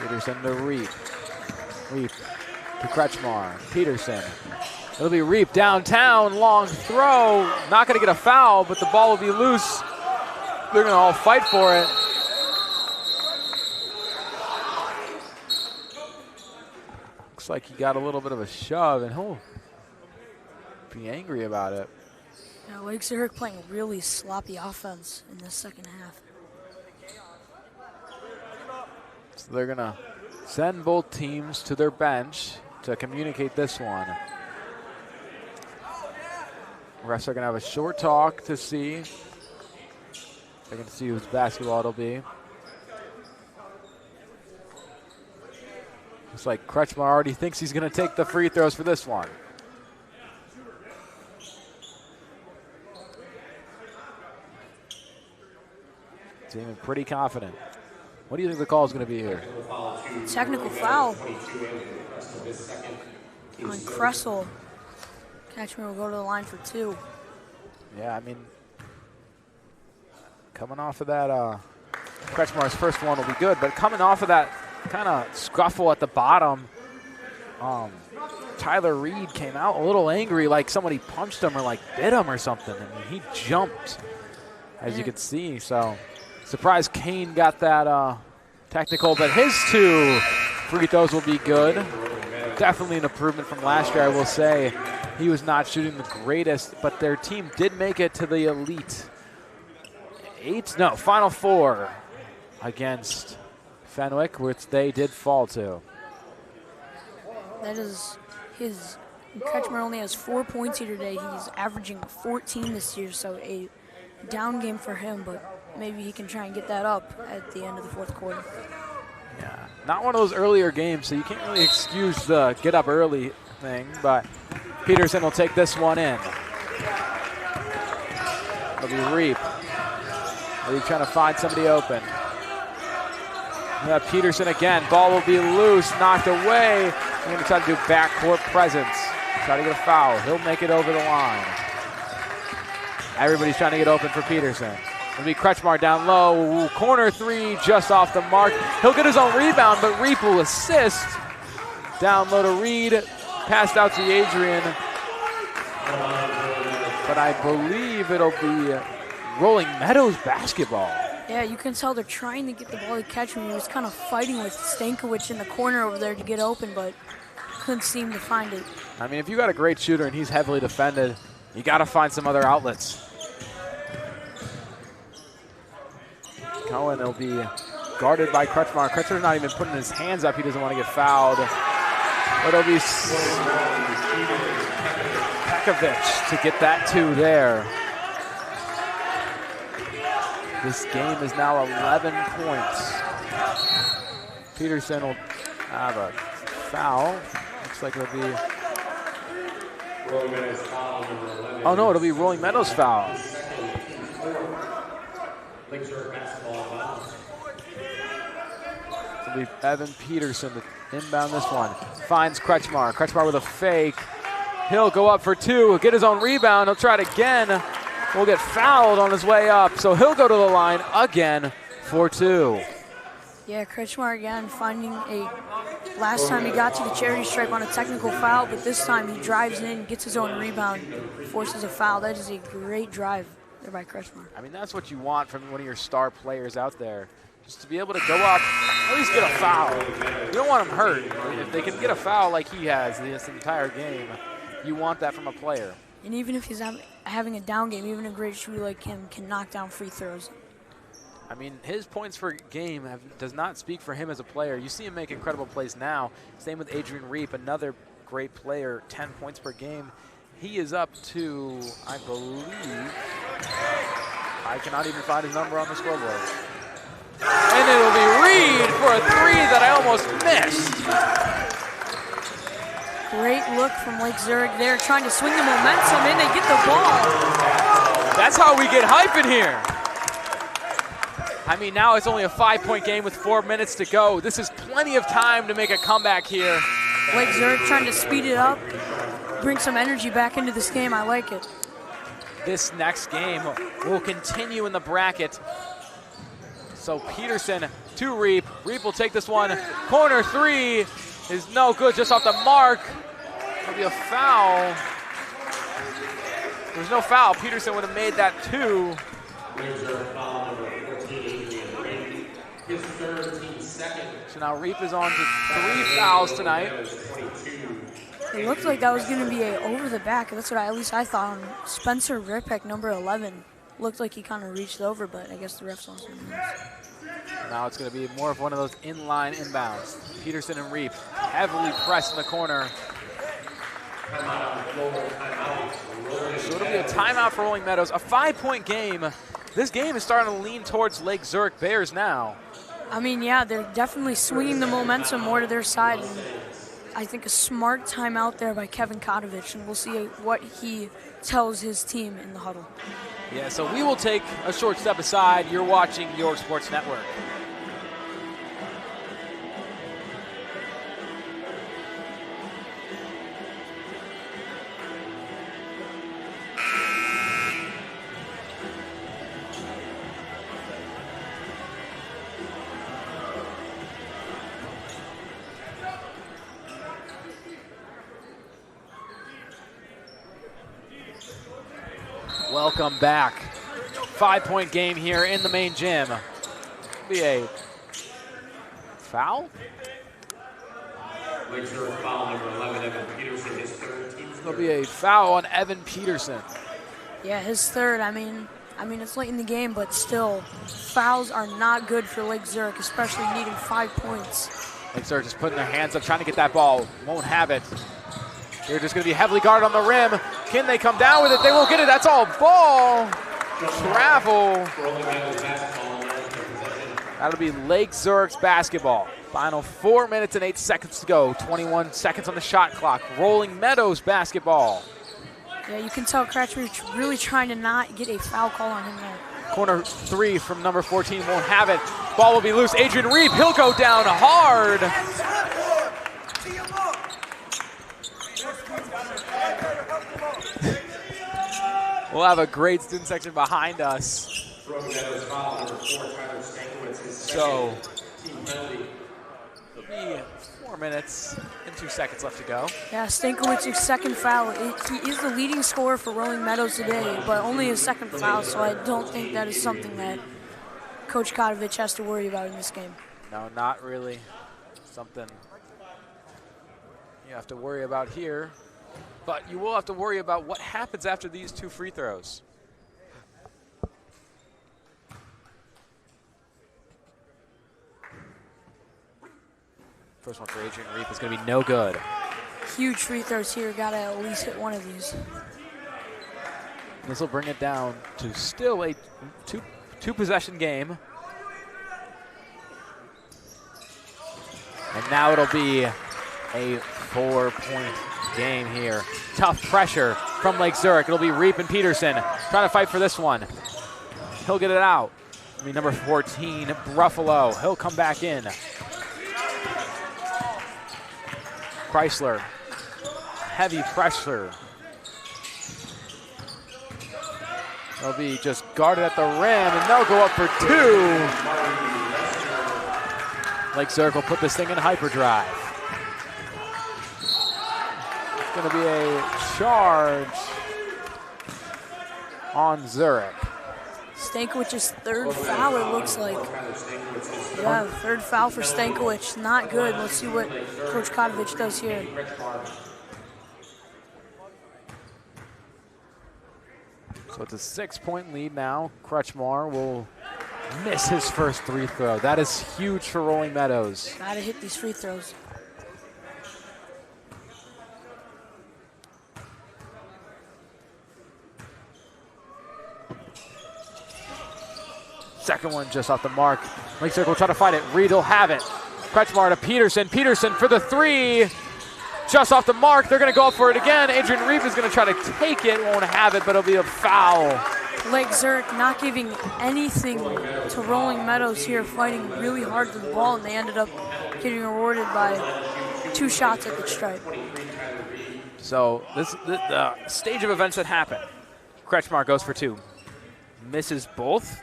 Peterson to Reep. Reep to Kretschmar. Peterson. It'll be Reep downtown, long throw. Not going to get a foul, but the ball will be loose. They're going to all fight for it. Looks like he got a little bit of a shove, and he'll be angry about it. Yeah, Lake Zurich playing really sloppy offense in the second half. So they're going to send both teams to their bench to communicate this one. Refs are going to have a short talk to see. They're going to see whose basketball it'll be. Looks like Kretschmar already thinks he's going to take the free throws for this one. Seeming pretty confident. What do you think the call is going to be here? Technical foul on Kressel. Kretschmar will go to the line for 2. Yeah, I mean, coming off of that, Kretschmar's first one will be good, but coming off of that kind of scuffle at the bottom, Tyler Reed came out a little angry, like somebody punched him or like bit him or something. I mean, he jumped, as you can see. So, surprised Kane got that technical, but his 2 free throws will be good. Definitely an improvement from last year, I will say. He was not shooting the greatest, but their team did make it to the Elite Final Four against Fenwick, which they did fall to. That is his. Kretschmar only has 4 points here today. He's averaging 14 this year, so a down game for him, but maybe he can try and get that up at the end of the 4th quarter. Yeah, not one of those earlier games, so you can't really excuse the get up early thing, but Peterson will take this one in. It'll be Reap. Reap trying to find somebody open. Peterson again. Ball will be loose, knocked away. He's going to try to do backcourt presence. Try to get a foul. He'll make it over the line. Everybody's trying to get open for Peterson. It'll be Kretschmar down low. Corner 3 just off the mark. He'll get his own rebound, but Reap will assist. Down low to Reed. Passed out to Adrian. But I believe it'll be Rolling Meadows basketball. Yeah, you can tell they're trying to get the ball to Kretschmar. He was kind of fighting with Stankiewicz in the corner over there to get open, but couldn't seem to find it. I mean, if you got a great shooter and he's heavily defended, you got to find some other outlets. Cohen will be guarded by Kretschmar. Kretschmar's not even putting his hands up. He doesn't want to get fouled. But it'll be Pekovic to get that 2 there. This game is now 11 points. Peterson will have a foul. Looks like it'll be... Oh, no, it'll be Rolling Meadows foul. It'll be Evan Peterson to inbound this one. Finds Kretschmar. Kretschmar with a fake. He'll go up for 2. He'll get his own rebound. He'll try it again. Will get fouled on his way up, so he'll go to the line again for 2. Yeah, Kretschmar again finding a... Last time he got to the charity stripe on a technical foul, but this time he drives in, gets his own rebound, forces a foul. That is a great drive there by Kretschmar. I mean, that's what you want from one of your star players out there. Just to be able to go up, at least get a foul. You don't want him hurt. If they can get a foul like he has this entire game, you want that from a player. And even if he's having a down game, even a great shooter like him can knock down free throws. I mean, his points per game does not speak for him as a player. You see him make incredible plays now. Same with Adrian Reap, another great player, 10 points per game. He is up to, I believe, I cannot even find his number on the scoreboard. And it'll be Reed for a 3 that I almost missed. Great look from Lake Zurich there, trying to swing the momentum in. They get the ball. That's how we get hype in here. I mean, now it's only a 5-point game with 4 minutes to go. This is plenty of time to make a comeback here. Lake Zurich trying to speed it up, bring some energy back into this game. I like it. This next game will continue in the bracket. So Peterson to Reap. Reap will take this one. Corner 3 is no good, just off the mark. There'll be a foul. There's no foul. Peterson would have made that 2. His third, team second. So now Reap is on to 3 fouls tonight. It looked like that was going to be a over the back. That's what at least I thought. Spencer Ripek, number 11, looked like he kind of reached over, but I guess the refs also knew. Now it's going to be more of one of those inline inbounds. Peterson and Reap heavily pressed in the corner. So it'll be a timeout for Rolling Meadows. A 5-point game. This game is starting to lean towards Lake Zurich Bears now. I mean, yeah, they're definitely swinging the momentum more to their side. And I think a smart timeout there by Kevin Kotovich, and we'll see what he tells his team in the huddle. Yeah, so we will take a short step aside. You're watching Your Sports Network. Welcome back. 5-point game here in the main gym. Be a foul? There'll be a foul on Evan Peterson. Yeah, his third. I mean, it's late in the game, but still, fouls are not good for Lake Zurich, especially needing 5 points. Lake Zurich just putting their hands up, trying to get that ball. Won't have it. They're just going to be heavily guarded on the rim. Can they come down with it? They won't get it. That's all ball. Travel. That'll be Lake Zurich's basketball. Final 4 minutes and 8 seconds to go. 21 seconds on the shot clock. Rolling Meadows basketball. Yeah, you can tell Kretschmer's really trying to not get a foul call on him there. Corner 3 from number 14 won't have it. Ball will be loose. Adrian Reed, he'll go down hard. We'll have a great student section behind us. So, it'll be 4 minutes and 2 seconds left to go. Yeah, Stankowicz's second foul. He is the leading scorer for Rolling Meadows today, but only his second foul, so I don't think that is something that Coach Kotovich has to worry about in this game. No, not really something you have to worry about here. But you will have to worry about what happens after these 2 free throws. First one for Adrian Reep is going to be no good. Huge free throws here. Got to at least hit one of these. This will bring it down to still a two possession game. And now it'll be a 4-point game here. Tough pressure from Lake Zurich. It'll be Reep and Peterson trying to fight for this one. He'll get it out. I mean, number 14, Bruffalo. He'll come back in. Chrysler, heavy pressure. They'll be just guarded at the rim, and they'll go up for 2. Lake Zurich will put this thing in hyperdrive. It's going to be a charge on Zurich. Stankowicz's third foul, it looks like. Yeah, third foul for Stankovic. Not good. Let's see what Coach Kotovich does here. So it's a 6-point lead now. Kretschmer will miss his first free throw. That is huge for Rolling Meadows. Gotta hit these free throws. Second one just off the mark. Lake Zurich will try to fight it. Reed will have it. Kretschmer to Peterson. Peterson for the 3. Just off the mark. They're going to go for it again. Adrian Reed is going to try to take it. Won't have it, but it'll be a foul. Lake Zurich not giving anything to Rolling Meadows here, fighting really hard to the ball, and they ended up getting rewarded by 2 shots at the stripe. So the stage of events that happen. Kretschmer goes for 2. Misses both.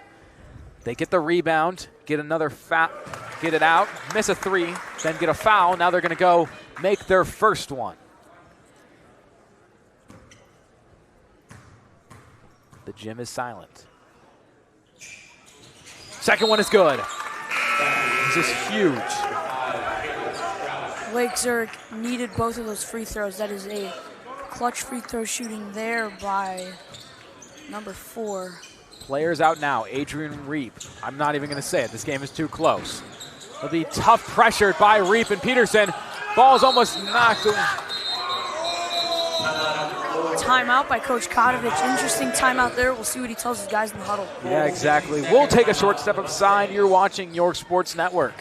They get the rebound, get another foul, get it out, miss a 3, then get a foul. Now they're going to go make their first one. The gym is silent. Second one is good. This is huge. Lake Zurich needed both of those free throws. That is a clutch free throw shooting there by number 4. Players out now. Adrian Reep. I'm not even going to say it. This game is too close. It'll be tough pressured by Reep and Peterson. Ball's almost knocked away. timeout by Coach Kotovich. Interesting timeout there. We'll see what he tells his guys in the huddle. Yeah, exactly. We'll take a short step aside. You're watching York Sports Network.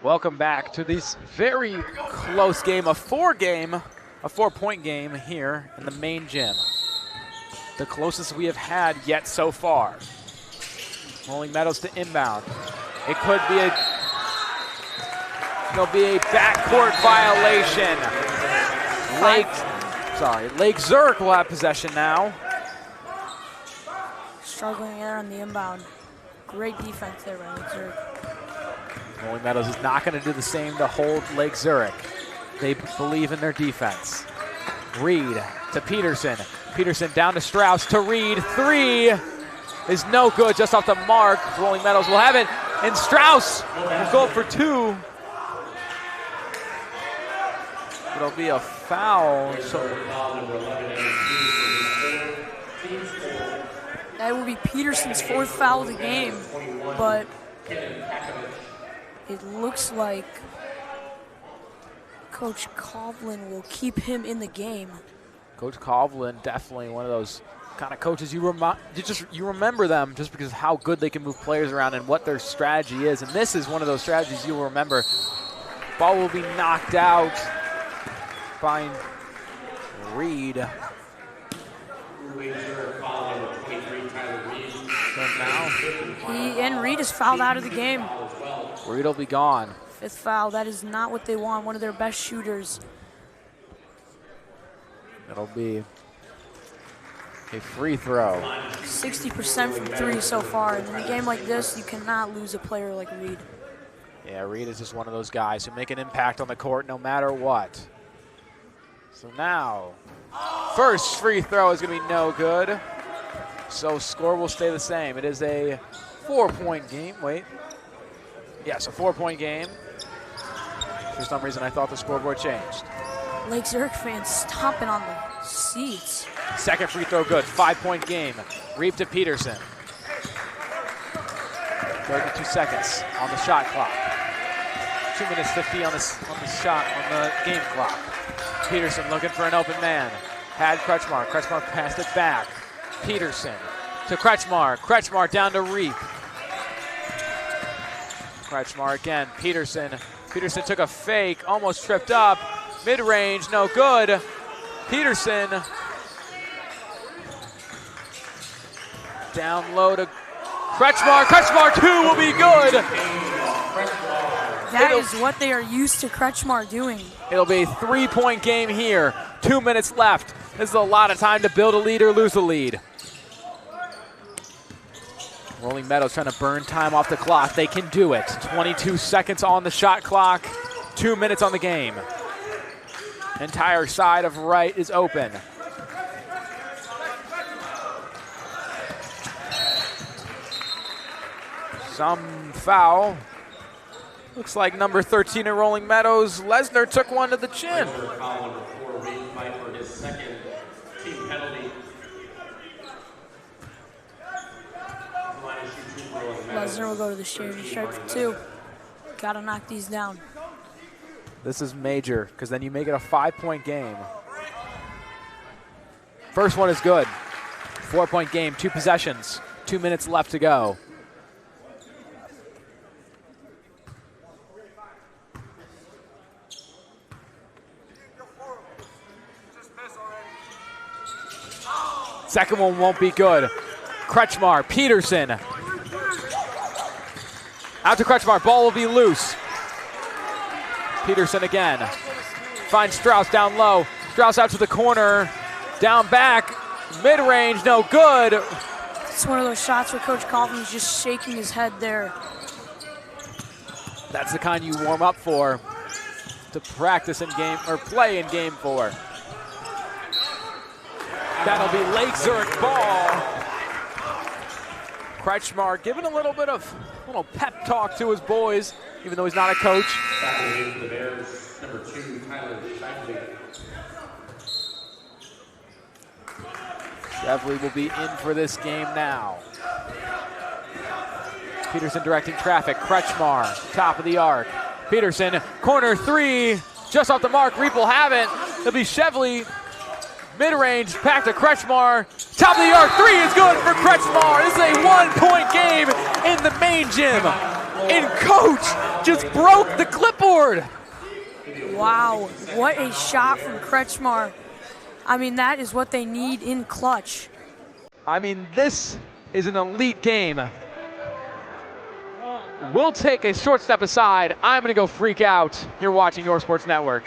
Welcome back to this very close game, a four-point game here in the main gym. The closest we have had yet so far. Rolling Meadows to inbound. It could be there'll be a backcourt violation. Lake Zurich will have possession now. Struggling there on the inbound. Great defense there by Lake Zurich. Rolling Meadows is not going to do the same to hold Lake Zurich. They believe in their defense. Reed to Peterson. Peterson down to Strauss to Reed. Three is no good, just off the mark. Rolling Meadows will have it, and Strauss will go for two. It'll be a foul. That will be Peterson's fourth foul of the game, but it looks like Coach Kovlin will keep him in the game. Coach Kovlin, definitely one of those kind of coaches you remember them just because of how good they can move players around and what their strategy is. And this is one of those strategies you'll remember. Ball will be knocked out by Reed. Reed is fouled out of the game. Reed will be gone. Fifth foul. That is not what they want. One of their best shooters. It'll be a free throw. 60% from three so far. And in a game like this, you cannot lose a player like Reed. Yeah, Reed is just one of those guys who make an impact on the court no matter what. So now, first free throw is going to be no good. So score will stay the same. It is a 4-point game. Wait. Yes, a 4-point game. For some reason, I thought the scoreboard changed. Lake Zurich fans stomping on the seats. Second free throw good. 5-point game. Reed to Peterson. 32 seconds on the shot clock. 2 minutes 50 on the game clock. Peterson looking for an open man. Had Kretschmar. Kretschmar passed it back. Peterson to Kretschmar. Kretschmar down to Reed. Kretschmar again. Peterson. Peterson took a fake, almost tripped up. Mid-range, no good. Peterson down low to Kretschmar. Kretschmar 2 will be good. That is what they are used to Kretschmar doing. It'll be a 3-point game here. 2 minutes left. This is a lot of time to build a lead or lose a lead. Rolling Meadows trying to burn time off the clock. They can do it. 22 seconds on the shot clock. 2 minutes on the game. Entire side of right is open. Some foul. Looks like number 13 at Rolling Meadows. Lesnar took one to the chin. Lesnar will go to the shooting stripe for two. Gotta knock these down. This is major, because then you make it a 5-point game. First one is good. 4-point game, 2 possessions, 2 minutes left to go. Second one won't be good. Kretschmar, Peterson. Out to Kretschmar, ball will be loose. Peterson again. Finds Strauss down low. Strauss out to the corner. Down back. Mid-range, no good. It's one of those shots where Coach Kaufman's just shaking his head there. That's the kind you warm up for, to practice in game, or play in game 4. That'll be Lake Zurich ball. Kretschmar giving a little bit of pep talk to his boys, even though he's not a coach. For the Bears, number 2, Tyler Shevley will be in for this game now. Peterson directing traffic. Kretschmar, top of the arc. Peterson, corner 3, just off the mark. Reap will have it. It'll be Shevley. Mid-range, back to Kretschmar. Top of the arc, 3 is good for Kretschmar. This is a 1-point game in the main gym. And Coach just broke the clipboard. Wow, what a shot from Kretschmar. I mean, that is what they need in clutch. I mean, this is an elite game. We'll take a short step aside. I'm going to go freak out. You're watching Your Sports Network.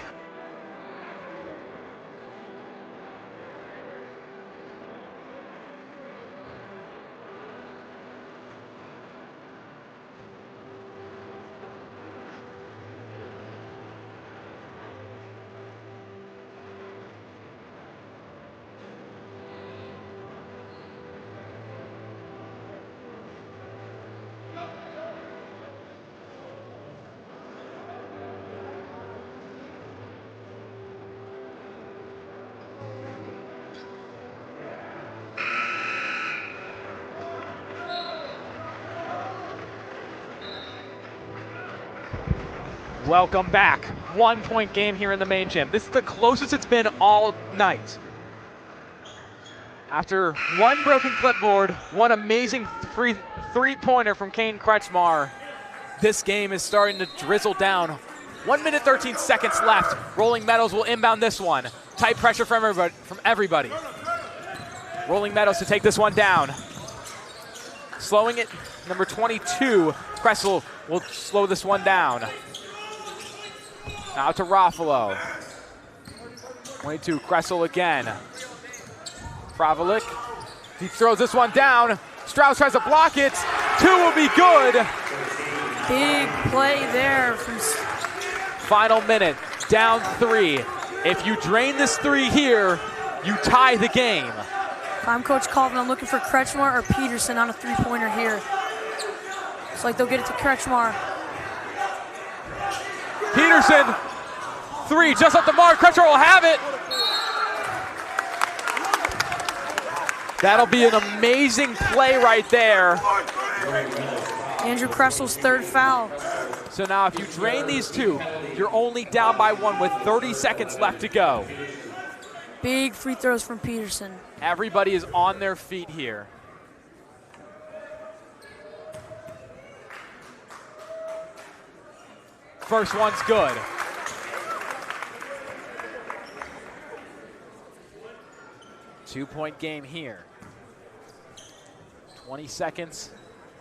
Welcome back. 1-point game here in the main gym. This is the closest it's been all night. After one broken clipboard, one amazing three-pointer from Kane Kretschmar, this game is starting to drizzle down. 1 minute, 13 seconds left. Rolling Meadows will inbound this one. Tight pressure from everybody. Rolling Meadows to take this one down. Slowing it, number 22, Kressel will slow this one down. Out to Raffalo. 22, Kressel again. Pravalik, he throws this one down. Strauss tries to block it. 2 will be good. Big play there from... Final minute, down 3. If you drain this 3 here, you tie the game. If I'm Coach Colvin, I'm looking for Kretschmar or Peterson on a 3-pointer here. It's like they'll get it to Kretschmar. Peterson, 3, just off the mark. Kretschmar will have it. That'll be an amazing play right there. Andrew Kressel's 3rd foul. So now if you drain these 2, you're only down by 1 with 30 seconds left to go. Big free throws from Peterson. Everybody is on their feet here. First one's good. Two-point game here. 20 seconds,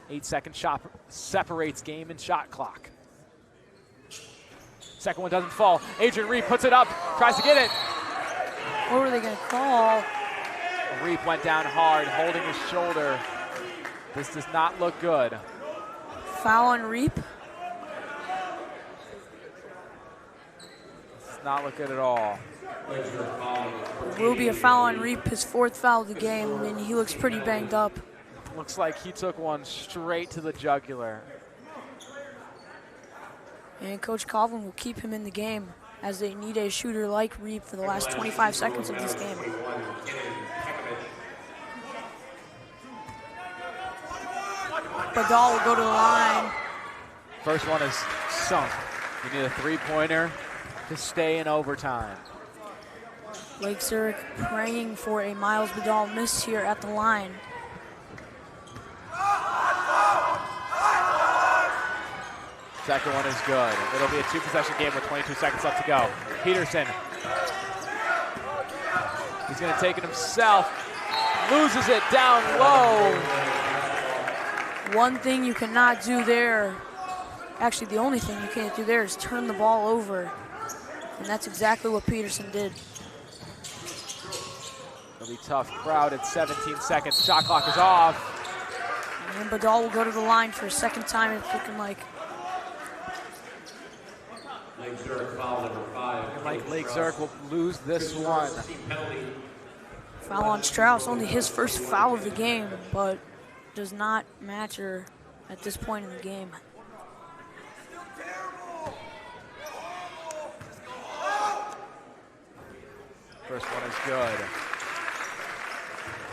8-second shot separates game and shot clock. Second one doesn't fall. Adrian Reap puts it up, tries to get it. What were they gonna call? Reap went down hard, holding his shoulder. This does not look good. Foul on Reap. Does not look good at all. Will be a foul on Reap, his 4th foul of the game, and he looks pretty banged up. Looks like he took one straight to the jugular. And Coach Colvin will keep him in the game as they need a shooter like Reap for the last 25 seconds of this game. Badal will go to the line. First one is sunk. You need a 3-pointer to stay in overtime. Lake Zurich praying for a Miles Badal miss here at the line. Second one is good. It'll be a 2-possession game with 22 seconds left to go. Peterson. He's going to take it himself. loses it down low. One thing you cannot do there, actually the only thing you can't do there is turn the ball over. And that's exactly what Peterson did. It'll be tough. Crowded 17 seconds. Shot clock is off. And Badal will go to the line for a second time, it's looking like. Lake Zurich foul number 5. Looking like Lake Zurich will lose this one. Foul on Strauss, only his first foul of the game, but does not matter at this point in the game. First one is good.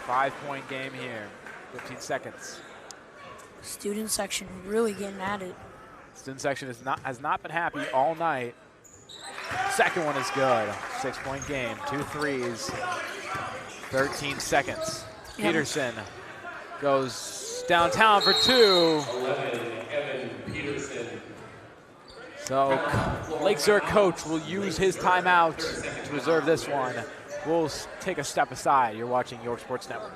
5-point game here. 15 seconds. Student section really getting at it. Student section has not been happy all night. Second one is good. 6-point game. 2 threes. 13 seconds. Yep. Peterson goes downtown for 2. 11, Evan Peterson. So Lake Zurich coach will use his timeout to reserve this one. We'll take a step aside. You're watching York Sports Network.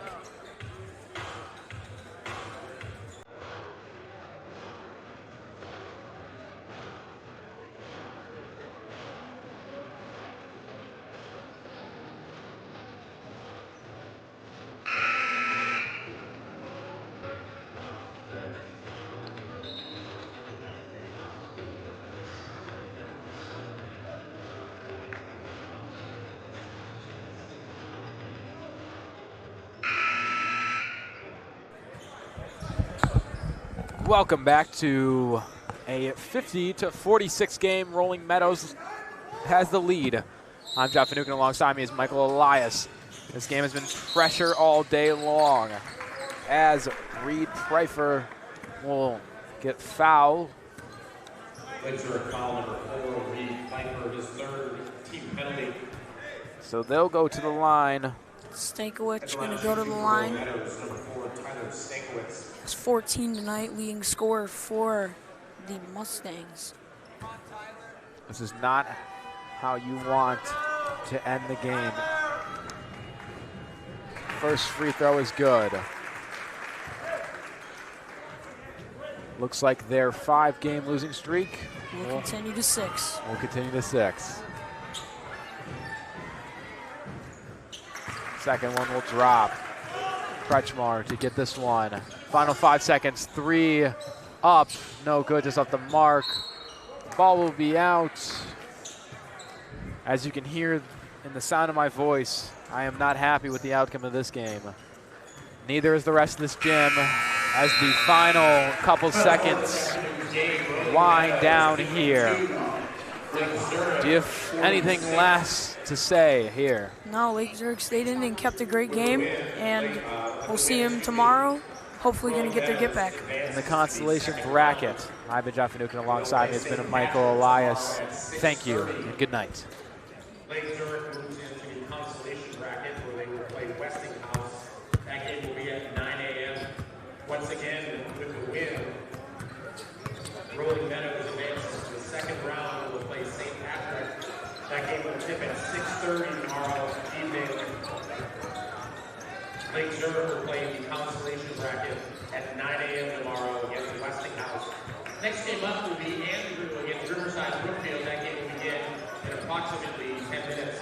Welcome back to a 50-46 game. Rolling Meadows has the lead. I'm Jeff Finucane. Alongside me is Michael Elias. This game has been pressure all day long as Reed Pfeiffer will get fouled. Lake Zurich foul number 4, Reed Pfeiffer, his 3rd team penalty. So they'll go to the line. Stankiewicz going to go to the line. Meadows, number 4, Tyler Stankiewicz. It's 14 tonight, leading scorer for the Mustangs. This is not how you want to end the game. First free throw is good. Looks like their 5-game losing streak We'll continue to 6. will continue to 6. Second one will drop. Kretschmar to get this one. Final 5 seconds. 3 up. No good, just off the mark. Ball will be out. As you can hear in the sound of my voice, I am not happy with the outcome of this game. Neither is the rest of this gym as the final couple seconds wind down here. Do you have anything last to say here? No, Lake Zurich stayed in and kept a great game, and we'll see him tomorrow. Hopefully going to get their get back. In the constellation bracket, I've been Jeff Finucane. Alongside me, it's been Michael Elias. Thank you and good night. Lake Zurich moves into the constellation bracket where they will play Westinghouse. That game will be at 9 a.m. Once again, with the win, Rolling Meadows advances to the second round and will play St. Patrick. That game will tip at 6:30 tomorrow evening. Lake Zurich will play the constellation bracket at 9 a.m. tomorrow against Westinghouse. Next game up will be Andrew against Riverside Brookfield. That game will begin in approximately 10 minutes.